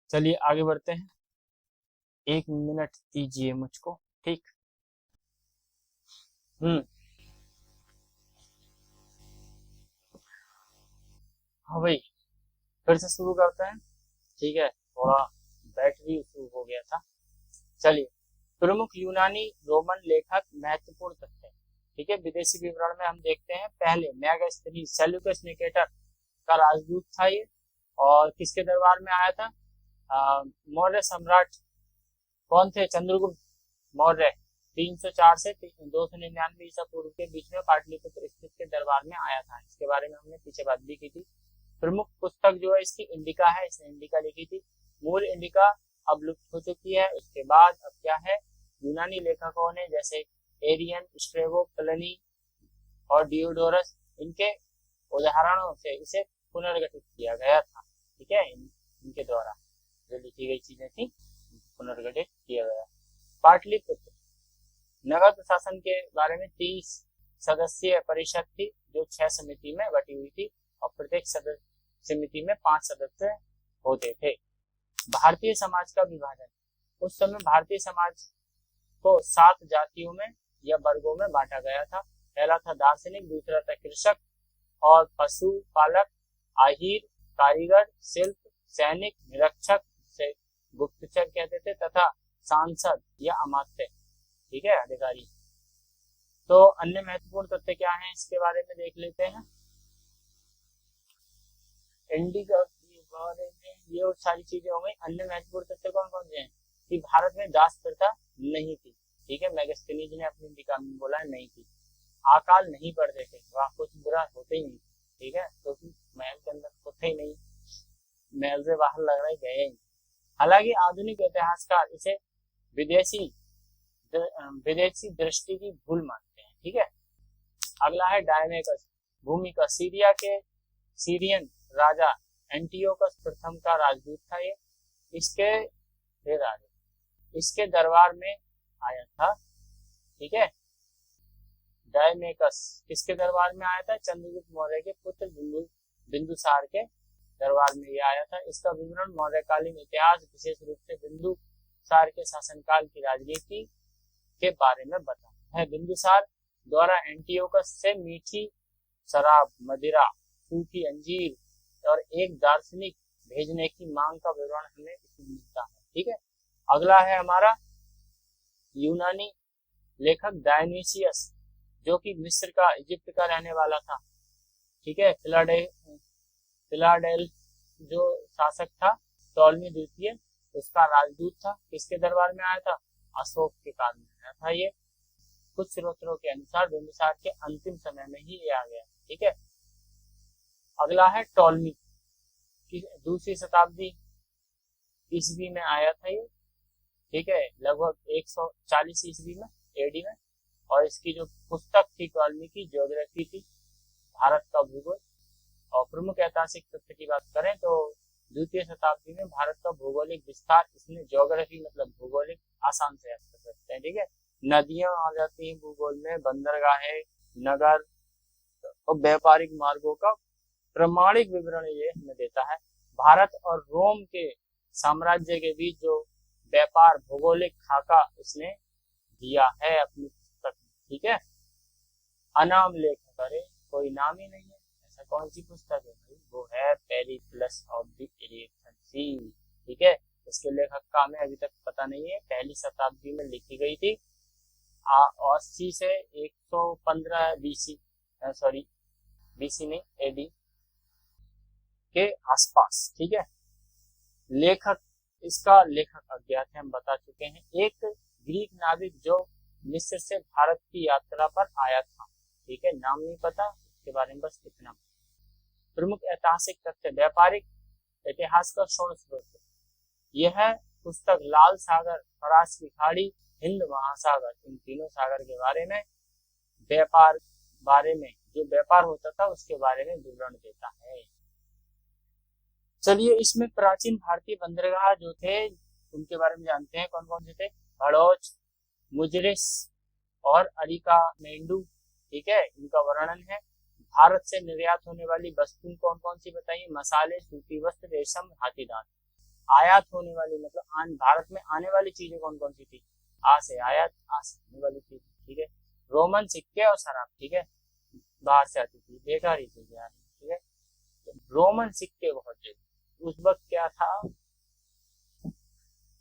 चलिए आगे बढ़ते हैं। 1 मिनट दीजिए मुझको। ठीक। हम्म। हाँ भाई, फिर से शुरू करते हैं। ठीक है, थोड़ा बैटरी इशू हो गया था। चलिए, प्रमुख यूनानी रोमन लेखक, महत्वपूर्ण तथ्य। ठीक है, विदेशी विवरण में हम देखते हैं, पहले मेगास्थनीज सेल्यूकस निकेटर का राजदूत था ये, और किसके दरबार में आया था? मौर्य सम्राट कौन थे? चंद्रगुप्त मौर्य 304 से 299 ईसा पूर्व के बीच में पाटलिपुत्र स्थित के दरबार में आया था। इसके बारे में हमने पीछे बात भी की थी। प्रमुख पुस्तक जो है इसकी इंडिका है, इसने इंडिका लिखी थी। मूल इंडिका अब लुप्त हो चुकी है। उसके बाद अब क्या है, यूनानी लेखकों ने जैसे एरियन, स्ट्रेबो, प्लिनी और डियोडोरस, इनके उदाहरणों से इसे पुनर्गठित किया गया था। ठीक है, इनके द्वारा जो लिखी गई चीजें थी पुनर्गठित किया गया। पाटलिपुत्र नगर प्रशासन के बारे में 30 सदस्यीय परिषद थी, जो 6 समिति में बटी हुई थी, और प्रत्येक समिति में 5 सदस्य होते थे। भारतीय समाज का विभाजन, उस समय भारतीय समाज को 7 जातियों में या वर्गों में बांटा गया था। पहला था दार्शनिक, दूसरा था कृषक और पशु पालक, आहिर, कारीगर, शिल्प, सैनिक, निरीक्षक से गुप्तचर कहते थे, तथा सांसद या अमात्य। ठीक है, अधिकारी। तो अन्य महत्वपूर्ण तथ्य क्या हैं, इसके बारे में देख लेते हैं। इंडिका के बारे में ये सारी चीजें हो गई। अन्य महत्वपूर्ण तथ्य कौन कौन से हैं? कि भारत में दास प्रथा नहीं थी। ठीक है, मेगास्थनीज ने अपनी इंडिका में बोला है नहीं थी। अकाल नहीं पड़ते थे, वहां कुछ बुरा होते ही नहीं। ठीक है, क्योंकि तो महल के अंदर होते ही नहीं, महल से बाहर लग रहा है गए। हालांकि आधुनिक इतिहासकार इसे विदेशी विदेशी दृष्टि की भूल मानते हैं। ठीक है, अगला है डायमेकस। भूमि का सीरिया के सीरियन राजा एंटियोकस प्रथम का राजदूत था ये। इसके दरबार में आया था। ठीक है, डायमेकस किसके दरबार में आया था? चंद्रगुप्त मौर्य के पुत्र बिंदुसार के दरबार में ये आया था। इसका विवरण मौर्यकालीन इतिहास, विशेष रूप से बिंदुसार के शासनकाल की राजनीति के बारे में बताता है। बिंदुसार द्वारा एंटियोकस से मीठी शराब, मदिरा, सूखी अंजीर और एक दार्शनिक भेजने की मांग का विवरण हमें इसमें मिलता है। ठीक है, अगला है हमारा यूनानी लेखक डायनीसियस, जो कि मिस्र का, इजिप्ट का रहने वाला था। ठीक है, फिलाडेल्फ जो शासक था, टॉलमी द्वितीय, उसका राजदूत था। किसके दरबार में आया था? अशोक के काल में आया था ये। कुछ स्रोतों के अनुसार बिंदुसार के अंतिम समय में ही ये आ गया। ठीक है, अगला है टॉलमी, दूसरी शताब्दी ईस्वी में आया था ये। ठीक है, लगभग 140 ईस्वी में, एडी में। और इसकी जो पुस्तक थी टॉलमी की, ज्योग्राफी थी, भारत का भूगोल। और प्रमुख ऐतिहासिक तथ्य की बात करें तो द्वितीय शताब्दी में भारत का भौगोलिक विस्तार, इसमें ज्योग्राफी मतलब भूगोलिक आसान से याद कर सकते हैं। ठीक है, नदियां आ जाती हैं भूगोल में, बंदरगाहें, नगर और व्यापारिक मार्गों का प्रमाणिक विवरण ये हमें देता है। भारत और रोम के साम्राज्य के बीच जो व्यापार भौगोलिक खाका इसने दिया है अपनी पुस्तक में। ठीक है, अनाम लेखक, अरे कोई नाम ही नहीं है, ऐसा कौन सी पुस्तक है भाई? वो है पेरिप्लस ऑफ द इरिट्रियन सी। ठीक है, इसके लेखक का हमें अभी तक पता नहीं है। पहली शताब्दी में लिखी गई थी, 80 से 115 बीसी, सॉरी बीसी नहीं, एडी के आसपास। ठीक है, इसका लेखक अज्ञात है, हम बता चुके हैं। एक ग्रीक नाविक जो मिस्र से भारत की यात्रा पर आया था। ठीक है, नाम नहीं पता, इसके बारे में बस इतना। प्रमुख ऐतिहासिक तथ्य, व्यापारिक इतिहास का स्वर्ण स्रोत। यह पुस्तक लाल सागर, फरास की खाड़ी, हिंद महासागर, इन तीनों सागर के बारे में, जो व्यापार होता था उसके बारे में विवरण देता है। चलिए, इसमें प्राचीन भारतीय बंदरगाह जो थे उनके बारे में जानते हैं, कौन कौन से थे? भड़ोच, मुजरिस और अरिका मेंडू। ठीक है, इनका वर्णन है। भारत से निर्यात होने वाली वस्तु कौन कौन सी बताइए? मसाले, सूती वस्त्र, रेशम, हाथी दांत। आयात होने वाली मतलब भारत में आने वाली चीजें कौन कौन सी थी? आ से आयात, आ से आने वाली चीज, ठीक है। रोमन सिक्के और शराब, ठीक है, बाहर से आती थी, बेकार ही चीजें आ रही, ठीक है। तो रोमन सिक्के बहुत थे। उस वक्त क्या था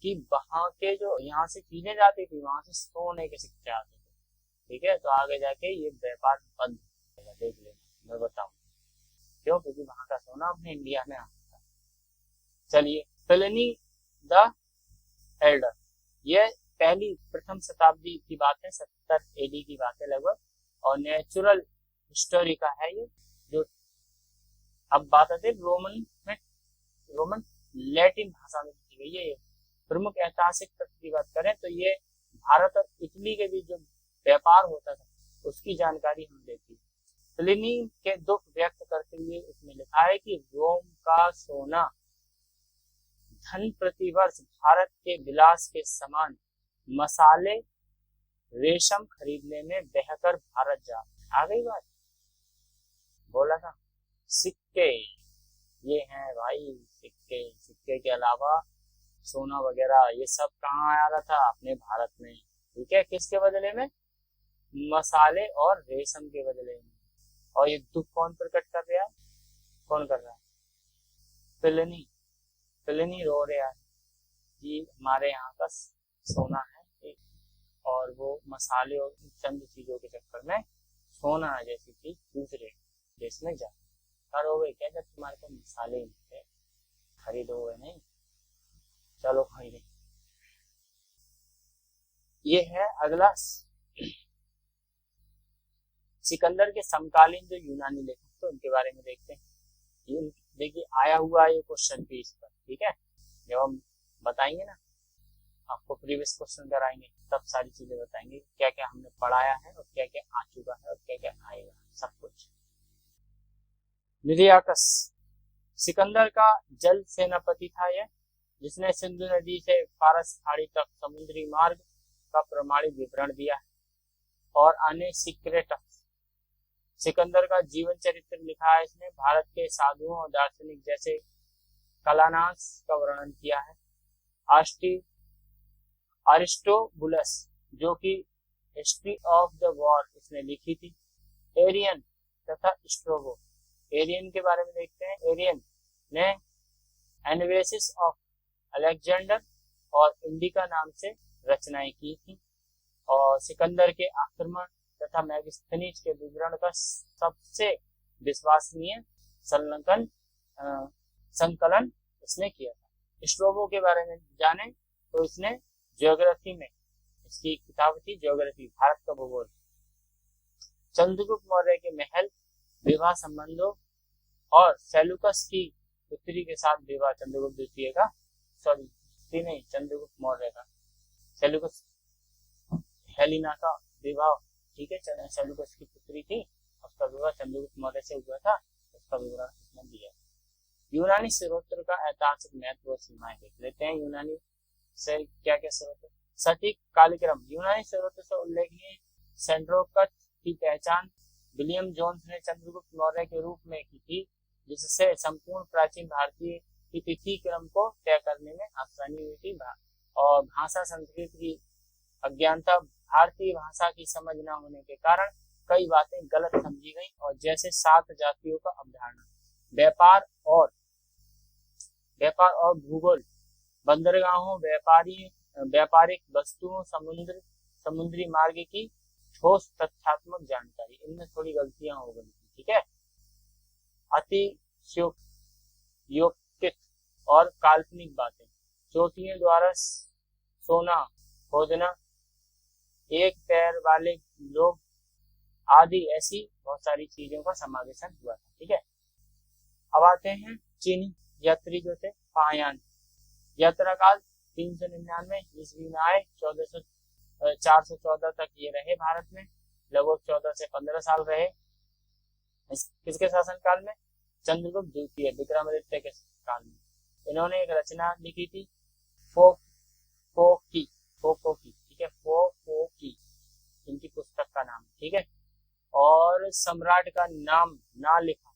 कि वहां के जो यहाँ से चीजें जाती थी वहां से सोने के सिक्के आते थे, ठीक है। तो आगे जाके ये व्यापार बंद हो जाएगा, देख लेना, मैं बताऊं क्यों, क्योंकि वहां का सोना अपने इंडिया में आता था। चलिए, प्लिनी द एल्डर, ये पहली प्रथम शताब्दी की बात है, 70 एडी की बात है लगभग, और नेचुरल हिस्टोरी का है ये। जो अब बात आती है रोमन में, रोमन लैटिन भाषा में लिखी गई है ये। प्रमुख ऐतिहासिक तथ्य की बात करें तो ये भारत और इटली के बीच जो व्यापार होता था उसकी जानकारी हम देती है। प्लिनी के दुख व्यक्त करते हुए उसमें लिखा है कि रोम का सोना धन प्रतिवर्ष भारत के विलास के समान, मसाले, रेशम खरीदने में बहकर भारत जा। आ गई बात, बोला था। सिक्के, ये हैं भाई सिक्के। सिक्के के अलावा सोना वगैरह ये सब कहाँ आ रहा था? अपने भारत में, ठीक है। किसके बदले में? मसाले और रेशम के बदले में। और ये दुख कौन प्रकट कर रहा है? कौन कर रहा है? प्लिनी। प्लिनी रो रहा है कि हमारे यहाँ का सोना है और वो मसाले और चंद चीजों के चक्कर में सोना जैसी चीज दूसरे देश में जा करोगे क्या जब तुम्हारे पास मसाले ही नहीं थे? खरीदोगे नहीं, चलो खरीदे। ये है अगला, सिकंदर के समकालीन जो यूनानी लेखक थे उनके बारे में देखते हैं। ये देखिए आया हुआ ये क्वेश्चन भी इस पर, ठीक है। जब हम बताएंगे ना, आपको प्रीवियस क्वेश्चन कराएंगे तब सारी चीजें बताएंगे क्या क्या हमने पढ़ाया है और क्या क्या आ चुका है और क्या क्या आएगा, सब कुछ। निरियाकस, सिकंदर का जल सेनापति था यह, जिसने सिंधु नदी से फारस खाड़ी तक समुद्री मार्ग का प्रमाणित विवरण दिया है। और अन्य सीक्रेट, सिकंदर का जीवन चरित्र लिखा है इसने। भारत के साधुओं और दार्शनिक जैसे कलानास का वर्णन किया है। अरिस्टोबुलस, जो कि हिस्ट्री ऑफ द वॉर इसने लिखी थी। एरियन तथा स्ट्रोबो, एरियन के बारे में देखते हैं। एरियन ने एनवेसिस ऑफ अलेक्जेंडर और इंडिका नाम से रचनाएं की थी। और सिकंदर के आक्रमण तथा मैगस्थनीज के विवरण का सबसे विश्वसनीय संकलन इसने किया था। स्ट्रोबो के बारे में जाने तो इसने ज्योग्राफी में, इसकी किताब थी ज्योग्राफी, भारत का भूगोल। चंद्रगुप्त मौर्य के महल, विवाह संबंधों और सेल्यूकस की पुत्री के साथ विवाह, चंद्रगुप्त द्वितीय का, सॉरी नहीं, चंद्रगुप्त मौर्य का, सेल्यूकस हेलिना का विवाह, ठीक है। सेल्यूकस की पुत्री थी, उसका विवाह चंद्रगुप्त मौर्य से हुआ था, उसका विवरण इसमें दिया। यूनानी स्रोत्र का ऐतिहासिक महत्व और सीमाएं देख लेते हैं। यूनानी से क्या क्या स्रोत? सटीक कालक्रम, यूनानी स्रोत्र से उल्लेखनीय सेंड्रोकट की पहचान विलियम जोन्स ने चंद्रगुप्त मौर्य के रूप में की थी, जिससे संपूर्ण प्राचीन भारतीय की तिथि क्रम को तय करने में आसानी हुई थी। और भाषा संस्कृत की अज्ञानता, भारतीय भाषा की समझ न होने के कारण कई बातें गलत समझी गई, और जैसे 7 जातियों का अवधारणा, व्यापार और भूगोल, बंदरगाहों, व्यापारिक वस्तुओं, समुद्री मार्ग की ठोस तथ्यात्मक जानकारी, इनमें थोड़ी गलतियां हो गई थी, ठीक है। अतिशयोक्ति और काल्पनिक बातें, चोटियों द्वारा सोना खोदना, एक पैर वाले लोग आदि, ऐसी बहुत सारी चीजों का समावेशन हुआ था, ठीक है। अब आते हैं चीनी यात्री जो थे फाहियान। यात्रा काल 399 ईस्वी में आए, 414 तक ये रहे भारत में, लगभग 14 से 15 साल रहे। किसके शासन काल में? चंद्रगुप्त द्वितीय, विक्रमादित्य के काल में। इन्होंने एक रचना लिखी थी, फोकी, ठीक है, फोकी इनकी पुस्तक का नाम, ठीक है। और सम्राट का नाम ना लिखा,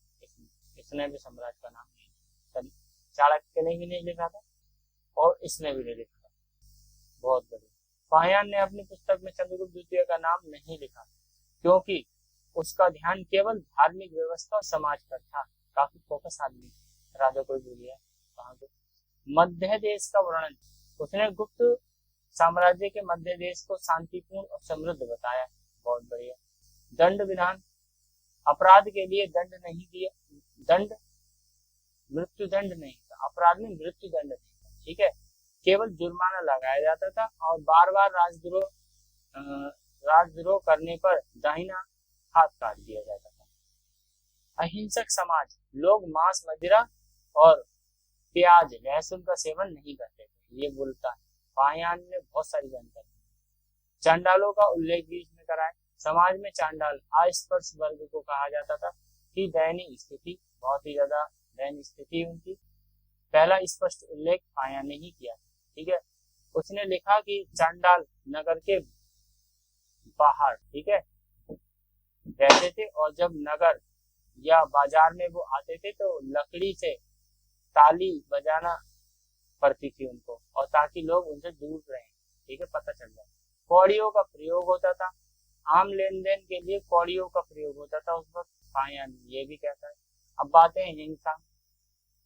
इसने भी सम्राट का नाम नहीं, चाणक्य ने भी नहीं लिखा था और इसने भी नहीं लिखा था। बहुत बढ़िया। फाहियान ने अपनी पुस्तक में चंद्रगुप्त द्वितीय का नाम नहीं लिखा क्योंकि उसका ध्यान केवल धार्मिक व्यवस्था और समाज पर था। काफी फोकस आदमी, राजा कोई बोलिए कहाँ पे। मध्य देश का वर्णन, उसने गुप्त साम्राज्य के मध्य देश को शांतिपूर्ण और समृद्ध बताया। बहुत बढ़िया। दंड विधान, अपराध के लिए दंड नहीं दिया, दंड मृत्यु दंड नहीं था, अपराध में मृत्यु दंड नहीं था, ठीक है, केवल जुर्माना लगाया जाता था और बार बार राजद्रोह करने पर दाहिना हाथ काट दिया जाता था। अहिंसक समाज, लोग मांस, मदिरा और प्याज, लहसुन का सेवन नहीं करते थे, ये बोलता है। फाहियान ने बहुत सारी जानकारी। चांडालों का उल्लेख भी इसमें करा है। समाज में चांडाल अस्पृश्य वर्ग को कहा जाता था कि दयनीय स्थिति, बहुत ही ज्यादा दयनीय स्थिति उनकी। पहला स्पष्ट उल्लेख फाहियान ने ही किया, ठीक है। उसने लिखा कि चांडाल नगर के बाहर, ठीक है, रहते थे और जब नगर या बाजार में वो आते थे तो लकड़ी से ताली बजाना पड़ती थी उनको, और ताकि लोग उनसे दूर रहें, ठीक है, पता चल जाए। कौड़ियों का प्रयोग होता था, आम लेन देन के लिए कौड़ियों का प्रयोग होता था उस वक्त, फाहियान ये भी कहता है। अब बातें हैं हिंगसांग।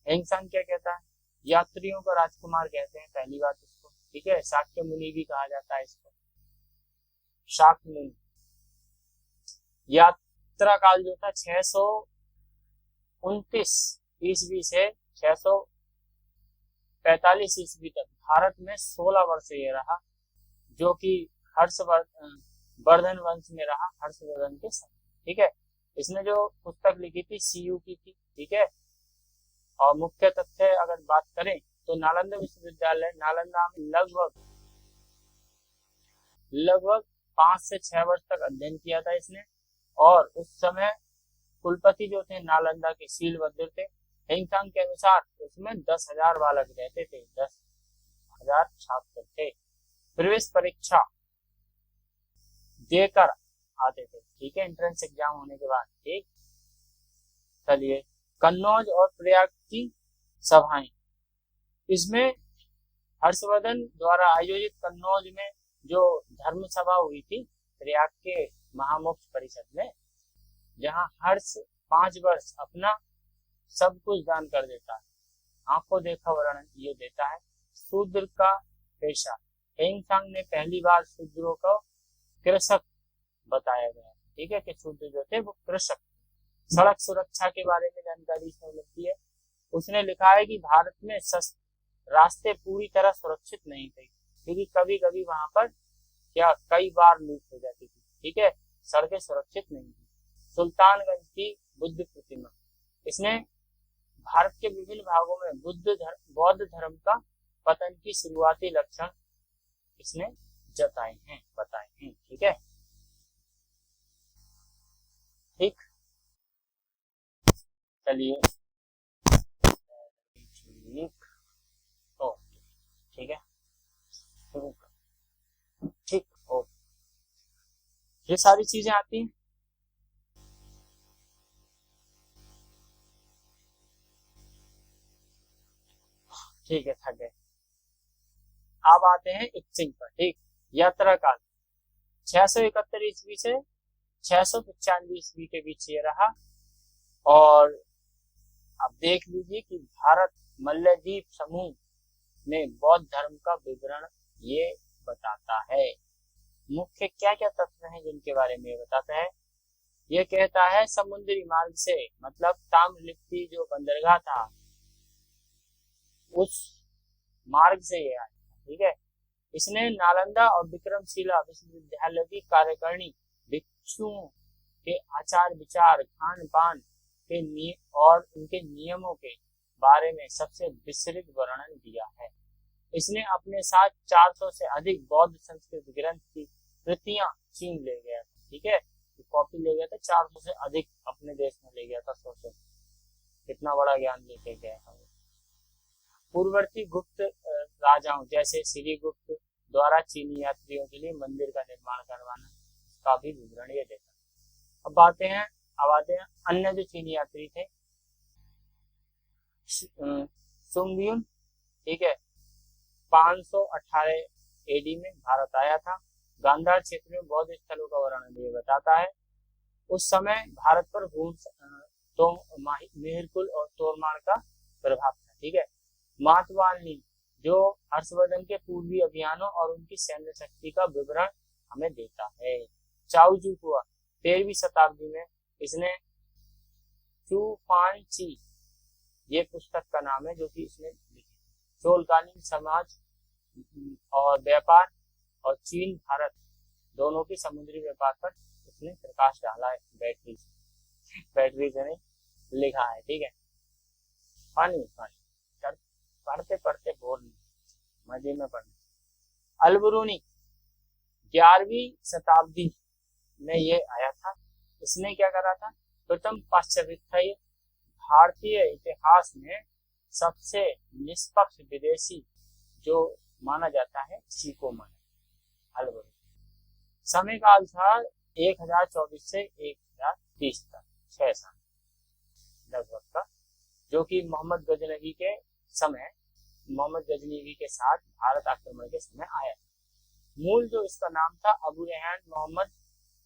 हिंगसांग क्या कहता है? यात्रियों का राजकुमार कहते हैं पहली बात इसको, ठीक है। शाक्य मुनि भी कहा जाता है इसको, शाक्य मुनि। यात्रा काल जो था 629 ईस्वी से 645 ईस्वी तक भारत में 16 वर्ष ये रहा, जो कि हर्षवर्धन वंश में रहा, हर्षवर्धन के समय, ठीक है। इसने जो पुस्तक लिखी थी सीयू की थी, ठीक है। और मुख्य तथ्य अगर बात करें तो नालंदा विश्वविद्यालय नालंदा में लगभग 5 से 6 वर्ष तक अध्ययन किया था इसने, और उस समय कुलपति जो थे नालंदा के शीलभद्र थे। हिंगसांग के अनुसार उसमें 10,000 बालक रहते थे, 10,000 छात्र थे। प्रवेश परीक्षा देकर आते थे, ठीक है, एंट्रेंस एग्जाम होने के बाद, ठीक। चलिए, कन्नौज और प्रयाग की सभाएं, इसमें हर्षवर्धन द्वारा आयोजित कन्नौज में जो धर्म सभा हुई थी प्रयाग के महामोक्ष परिषद में, जहां हर्ष 5 वर्ष अपना सब कुछ दान कर देता है, आंखों देखा वर्णन ये देता है। शूद्र का पेशा, हिंगसांग ने पहली बार शूद्रों को कृषक बताया गया, ठीक है, कि शूद्र जो थे वो कृषक। सड़क सुरक्षा के बारे में जानकारी इसमें मिलती है। उसने लिखा है कि भारत में रास्ते पूरी तरह सुरक्षित नहीं थे, क्योंकि कभी कभी वहां पर क्या कई बार लूट हो जाती थी, ठीक है, सड़कें सुरक्षित नहीं थी। सुल्तानगंज की बुद्ध प्रतिमा, इसने भारत के विभिन्न भागों में बौद्ध धर्म का पतन की शुरुआती लक्षण इसने बताए हैं, ठीक है, ठीक। चलिए, ठीक है, ठीक, ओके, ये सारी चीजें आती हैं। ठीक है, थक गए। अब आते हैं इत्सिंग पर, ठीक। यात्रा काल 671 ईस्वी से 695 ईस्वी के बीच ये रहा, और अब देख लीजिए कि भारत मल्लद्वीप समूह में बौद्ध धर्म का विवरण ये बताता है। मुख्य क्या क्या तत्व हैं जिनके बारे में बताता है? ये कहता है समुद्री मार्ग से, मतलब ताम्रलिप्ति जो बंदरगाह था उस मार्ग से ये आया, ठीक है। इसने नालंदा और विक्रमशिला विश्वविद्यालय की कार्यकारिणी, भिक्षुओं के आचार विचार, खान पान के और उनके नियमों के बारे में सबसे विस्तृत वर्णन दिया है। इसने अपने साथ 400 से अधिक बौद्ध संस्कृत ग्रंथ की प्रतियां चीन ले गया था, ठीक है, कॉपी ले गया था, 400 से अधिक अपने देश में ले गया था, सोचो कितना बड़ा ज्ञान लेके गया था। पूर्ववर्ती गुप्त राजाओं जैसे श्रीगुप्त द्वारा चीनी यात्रियों के लिए मंदिर का निर्माण करवाना, इसका भी विवरण ये देता है। अब बातें हैं अब आते हैं अन्य जो चीनी यात्री थे। सुंगयुन, ठीक है, 518 एडी में भारत आया था। गांधार क्षेत्र में बौद्ध स्थलों का वर्णन ये बताता है। उस समय भारत पर तो मिहिरकुल और तोरमान का प्रभाव था, ठीक है। मातवालनी जो हर्षवर्धन के पूर्वी अभियानों और उनकी सैन्य शक्ति का विवरण हमें देता है। चाउजू हुआ 13वीं शताब्दी में, इसने चूफानची, ये पुस्तक का नाम है जो कि इसने लिखी। चोलकालीन समाज और व्यापार और चीन भारत दोनों की समुद्री व्यापार पर उसने प्रकाश डाला है। बैटरी से नहीं लिखा है, ठीक है। पानी पढ़ते पढ़ते बोर नहीं, मजे में पढ़ना। अलबरूनी 11वीं शताब्दी में ये आया था। इसने क्या करा था? प्रथम पाश्चात्य भारतीय इतिहास में सबसे निष्पक्ष विदेशी जो माना जाता है, इसी को माना अलबरूनी। समय काल था 1024 से 1030 तक, 6 साल लगभग का, जो कि मोहम्मद गजनवी के साथ भारत आक्रमण के समय आया था। मूल जो इसका नाम था अबू रेहान मोहम्मद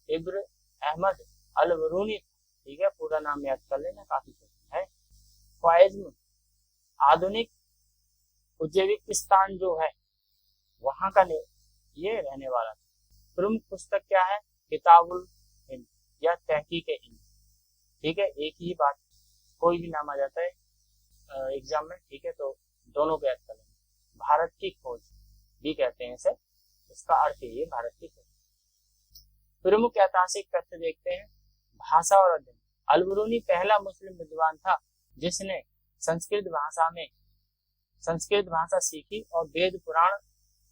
इब्न अहमद अलबरूनी, ठीक है, पूरा नाम याद कर लेना, काफी है। ख्वारिज़्म, आधुनिक उज्बेकिस्तान जो है वहां का ये रहने वाला था। प्रमुख पुस्तक क्या है? किताबुल हिंद या तहकीक-ए-हिंद, ठीक है, एक ही बात, कोई भी नाम आ जाता है एग्जाम में, ठीक है, तो दोनों को याद कर लेंगे। भारत की खोज भी कहते हैं इसे, इसका अर्थ ये भारत की खोज। प्रमुख ऐतिहासिक तथ्य देखते हैं। भाषा और अध्ययन, अलबरूनी पहला मुस्लिम विद्वान था जिसने संस्कृत भाषा सीखी और वेद पुराण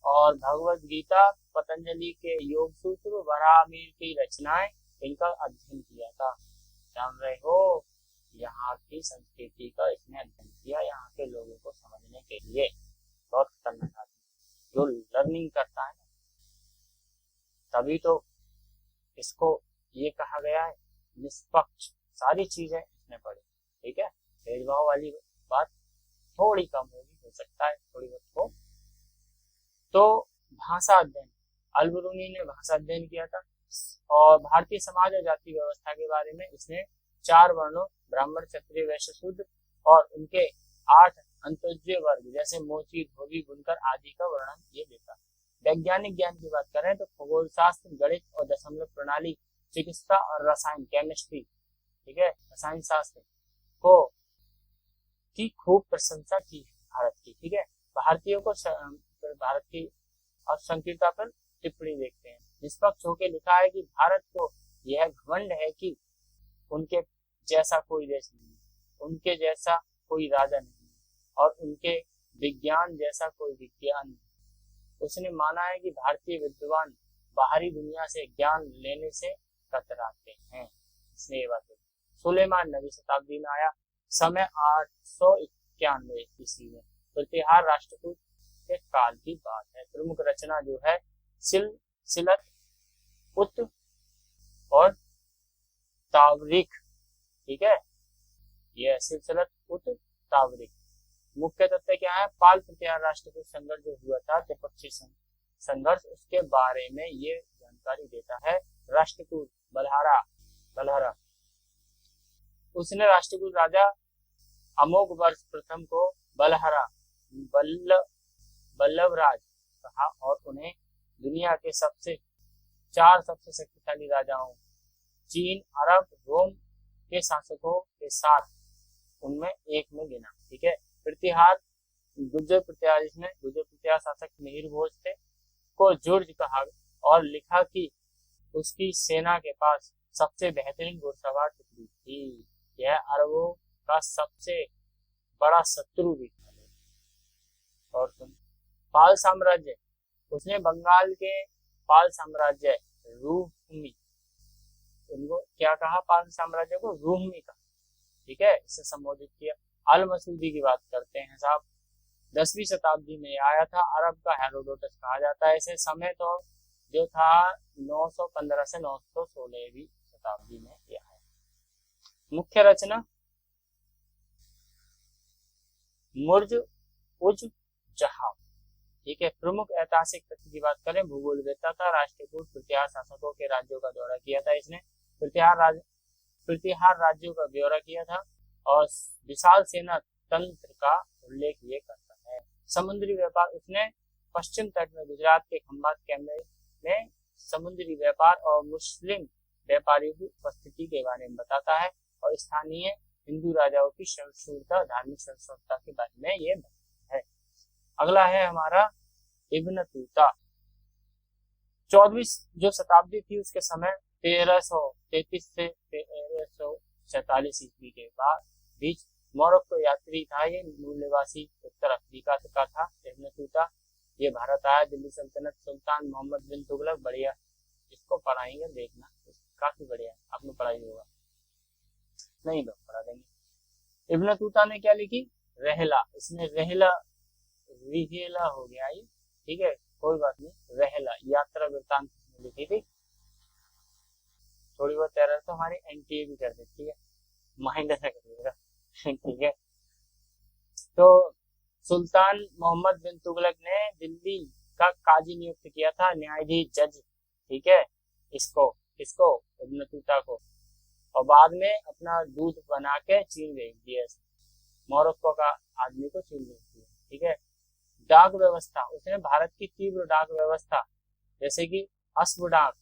और भगवद गीता, पतंजलि के योग सूत्र, वराहमिहिर की रचनाएं, इनका अध्ययन किया था। जान रहे हो, यहाँ की संस्कृति का इसने अध्ययन किया, यहाँ के लोगों को समझने के लिए। बहुत खतरनाक आदमी जो लर्निंग करता है ना, तभी तो इसको ये कहा गया है निष्पक्ष। सारी चीजें इसने पढ़ी, ठीक है। भेदभाव वाली बात थोड़ी कम होगी, हो सकता है थोड़ी बहुत हो। तो भाषा अध्ययन, अलबरूनी ने भाषा अध्ययन किया था। और भारतीय समाज और जाति व्यवस्था के बारे में इसने 4 वर्णों ब्राह्मण, क्षत्रिय, वैश्य, शूद्र और उनके 8 अंत्योदय वर्ग जैसे मोची, धोबी, बुनकर आदि का वर्णन ये देता। वैज्ञानिक ज्ञान की बात करें तो खगोल शास्त्र, गणित और दशमलव प्रणाली, चिकित्सा और रसायन, केमिस्ट्री, ठीक है, रसायन शास्त्र को की खूब प्रशंसा की भारत की, ठीक है। भारतीयों को भारत की असंकीर्णता पर टिप्पणी देखते हैं। निष्पक्ष होकर लिखा है कि भारत को यह घमंड है कि उनके जैसा कोई देश नहीं, उनके जैसा कोई राजा नहीं और उनके विज्ञान जैसा कोई विज्ञान नहीं। उसने माना है कि भारतीय विद्वान बाहरी दुनिया से ज्ञान लेने से कतराते हैं। इसने ये बात, सुलेमान 9वीं शताब्दी में आया। समय 891 ईस्वी में। प्रतिहार राष्ट्रकूट के काल की बात है। प्रमुख रचना जो है सिलसिलत उत और तावरीख, ठीक है, यह सिलसिलत उत तावरीख। मुख्य तथ्य क्या है? पाल प्रतिहार राष्ट्रकूट संघर्ष जो हुआ था, त्रिपक्षीय संघर्ष, उसके बारे में ये जानकारी देता है। राष्ट्रकूट बलहारा, उसने राष्ट्रकूट राजा अमोघ वर्ष प्रथम को बल्लभराज कहा और उन्हें दुनिया के 4 सबसे शक्तिशाली राजाओं, चीन, अरब, रोम के शासकों के साथ उनमें एक में गिना, ठीक है। प्रतिहार गुर्जर प्रतिहार शासक मिहिर भोज थे को जुर्ज कहा और लिखा कि उसकी सेना के पास सबसे बेहतरीन घुड़सवार टुकड़ी थी। यह अरबों का सबसे बड़ा शत्रु भी था। और पाल साम्राज्य, उसने बंगाल के पाल साम्राज्य रूहमी, उनको क्या कहा? पाल साम्राज्य को रूहमी कहा, ठीक है, इसे संबोधित किया। अल मसूदी की बात करते हैं साहब, 10वीं शताब्दी में आया था। अरब का हेरोडोटस कहा जाता है इसे। समय तो जो था 915 से 916वीं शताब्दी में ये आया। मुख्य रचना मुर्ज उज जहाब। ठीक है। प्रमुख ऐतिहासिक तथ्य की बात करें, भूगोलवेत्ता था, राष्ट्रकूट प्रतिहार शासकों के राज्यों का दौरा किया था इसने, प्रतिहार राज्यों का ब्यौरा किया था, और विशाल सेना तंत्र का उल्लेख ये करता है। समुद्री व्यापार, उसने पश्चिम तट में गुजरात के खंभात कैम्प में समुद्री व्यापार और मुस्लिम व्यापारियों की उपस्थिति के बारे में बताता है, और स्थानीय हिंदू राजाओं की शूरता, धार्मिक संस्कृति के बारे में ये बताता है। अगला है हमारा इब्न तूता। 14वीं जो शताब्दी थी उसके समय 1333 से 1347 ईस्वी के बीच मोरक्को यात्री था, ये मूल निवासी उत्तर अफ्रीका का था इब्न तूता। ये भारत आया, दिल्ली सल्तनत सुल्तान मोहम्मद बिन तुगलक, बढ़िया, इसको पढ़ाएंगे देखना, काफी बढ़िया, आपने पढ़ाई होगा, नहीं तो पढ़ा देंगे। इब्न तूता ने क्या लिखी, रहला, इसने रहला रिहेला हो गया ये, ठीक है, कोई बात नहीं, रहला यात्रा वृत्तांत लिखी थी। थोड़ी बहुत एरर तो हमारी एनटीए भी कर देती है, माइंड ऐसा करिएगा। ठीक है। तो सुल्तान मोहम्मद बिन तुगलक ने दिल्ली का काजी नियुक्त किया था, न्यायाधीश जज, ठीक है, इसको इब्न तूता को, और बाद में अपना दूध बना के चीन भेज दिया, मोरक्को का आदमी को चीन भेज दिया। ठीक है। डाक व्यवस्था, उसने भारत की तीव्र डाक व्यवस्था जैसे कि अश्व डाक,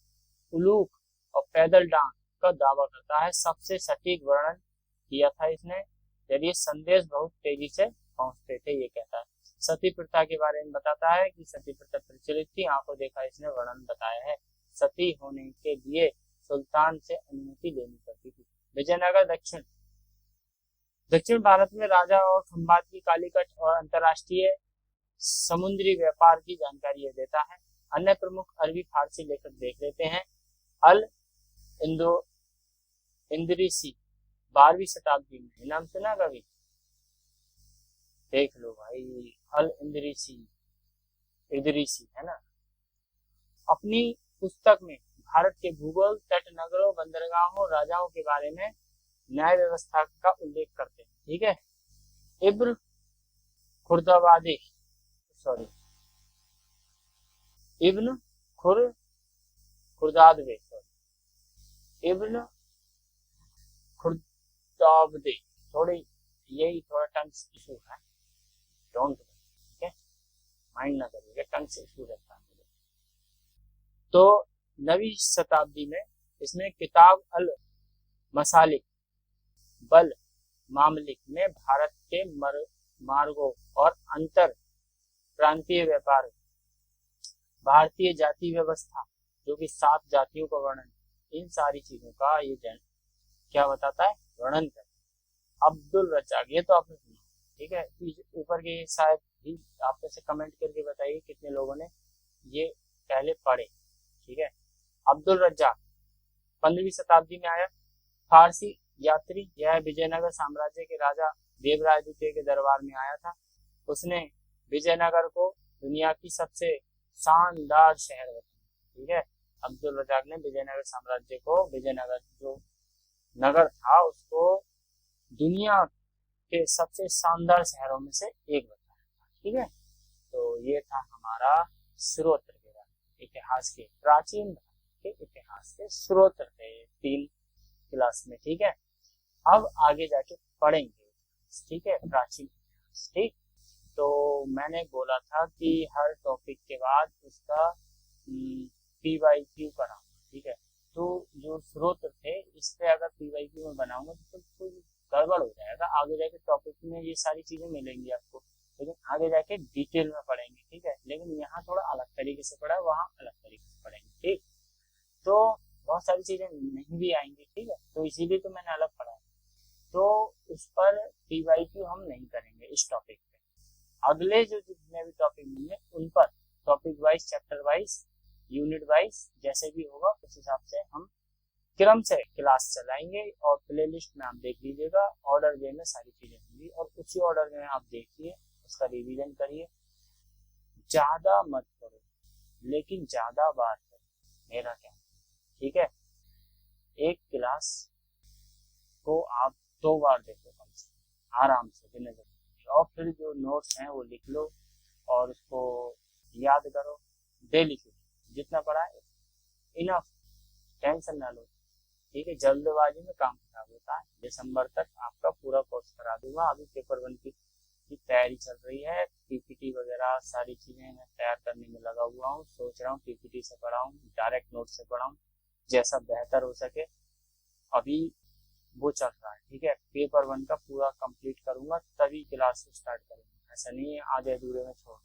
उलूक और पैदल डाक का दावा करता है, सबसे सटीक वर्णन किया था इसने, यदि संदेश बहुत तेजी से पहुंचते थे, ये कहता है। सती प्रथा के बारे में बताता है कि सती प्रथा प्रचलित थी, आंखों देखा इसने वर्णन बताया है। सती होने के लिए सुल्तान से अनुमति लेनी पड़ती थी। विजयनगर दक्षिण भारत में राजा और खंभात की कालीकट और अंतरराष्ट्रीय समुद्री व्यापार की जानकारी ये देता है। अन्य प्रमुख अरबी फारसी लेखक देख लेते हैं। अल इंदरिसी 12वीं शताब्दी में, नाम सुना कभी, देख लो भाई, अल इदरीसी है ना। अपनी पुस्तक में भारत के भूगोल, तट नगरों, बंदरगाहों, राजाओं के बारे में न्याय व्यवस्था का उल्लेख करते हैं। ठीक है। इब्न खुर्दाबादी, सॉरी, इब्न खुर्दादवे, इब्न खुर्दाबदे, थोड़ा टंग इशू है, डोंट, ठीक है, माइंड ना करिएगा, टंग से इशू रहता है। तो 9वीं शताब्दी में इसने किताब अल मसालिक बल मामलिक में भारत के मार्गों और अंतर प्रांतीय व्यापार, भारतीय जाति व्यवस्था जो कि 7 जातियों का वर्णन, इन सारी चीजों का ये क्या बताता है, वर्णन कर। अब्दुल रज्जाक, ये तो आपने सुना, ठीक है, ऊपर के शायद भी आप से कमेंट करके बताइए कितने लोगों ने ये पहले पढ़े। ठीक है। अब्दुल रज्जाक 15वीं शताब्दी में आया, फारसी यात्री, यह विजयनगर साम्राज्य के राजा देवराय द्वितीय के दरबार में आया था। उसने विजयनगर को दुनिया की सबसे शानदार शहर बताया। ठीक है। अब्दुल रज्जाक ने विजयनगर साम्राज्य को, विजयनगर जो नगर था उसको दुनिया के सबसे शानदार शहरों में से एक बताया। ठीक है। तो ये था हमारा स्रोत के इतिहास के, प्राचीन के इतिहास के स्रोत थे 3 क्लास में। ठीक है। अब आगे जाके पढ़ेंगे, ठीक है, प्राचीन इतिहास। ठीक। तो मैंने बोला था कि हर टॉपिक के बाद उसका PYQ कराऊंगा। ठीक है। तो जो स्रोत थे इस पे अगर PYQ में बनाऊंगा तो गड़बड़ हो जाएगा, आगे जाके टॉपिक में ये सारी चीजें मिलेंगी आपको, लेकिन आगे जाके डिटेल में पढ़ेंगे। ठीक है। लेकिन यहाँ थोड़ा अलग तरीके से पढ़ा है, वहाँ अलग तरीके से पढ़ेंगे। ठीक। तो बहुत सारी चीजें नहीं भी आएंगी। ठीक है। तो इसीलिए तो मैंने अलग पढ़ा है, तो उस पर PYQ हम नहीं करेंगे इस टॉपिक पे। अगले जो जितने भी टॉपिक मिलेंगे उन पर topic wise, chapter wise, unit wise जैसे भी होगा उस हिसाब से हम क्रम से क्लास चलाएंगे, और प्लेलिस्ट में आप देख लीजिएगा, ऑर्डर वे में सारी चीजें होंगी, और उसी ऑर्डर में आप देखिए, उसका रिवीजन करिए, ज्यादा मत करो लेकिन ज्यादा बार करो, मेरा क्या। ठीक है। एक क्लास को आप 2 बार देखो कम से कम, आराम से बिना जल्दी। और फिर जो नोट्स हैं वो लिख लो और उसको याद करो डेली के लिए। जितना पढ़ा है इनफ, टेंशन ना लो। ठीक है, जल्दबाजी में काम खराब होता है। दिसंबर तक आपका पूरा कोर्स करा दूंगा। अभी पेपर 1 की तैयारी चल रही है, पीपीटी वगैरह सारी चीजें मैं तैयार करने में लगा हुआ हूँ। सोच रहा हूँ पीपीटी से पढ़ाऊँ, डायरेक्ट नोट से पढ़ाऊँ, जैसा बेहतर हो सके। अभी वो चल रहा है। ठीक है, पेपर 1 का पूरा कंप्लीट करूंगा तभी क्लास स्टार्ट करूंगा। ऐसा नहीं है आधे अधूरे में छोड़।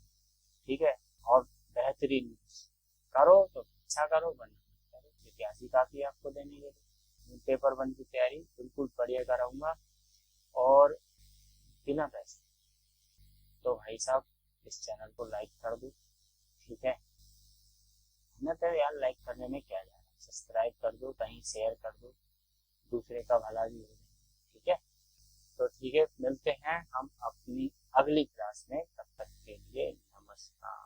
ठीक है, और बेहतरीन करो तो अच्छा करो, वरना मत करो। इतिहास काफी है आपको देने के लिए। पेपर 1 की तैयारी बिल्कुल बढ़िया कराऊंगा और बिना पैसे। तो भाई साहब इस चैनल को लाइक कर दो। ठीक है ना, तो यार लाइक करने में क्या जा रहा है, सब्सक्राइब कर दो, कहीं शेयर कर दो, दूसरे का भला भी हो जाए। ठीक है, तो ठीक है, मिलते हैं हम अपनी अगली क्लास में। तब तक के लिए नमस्कार।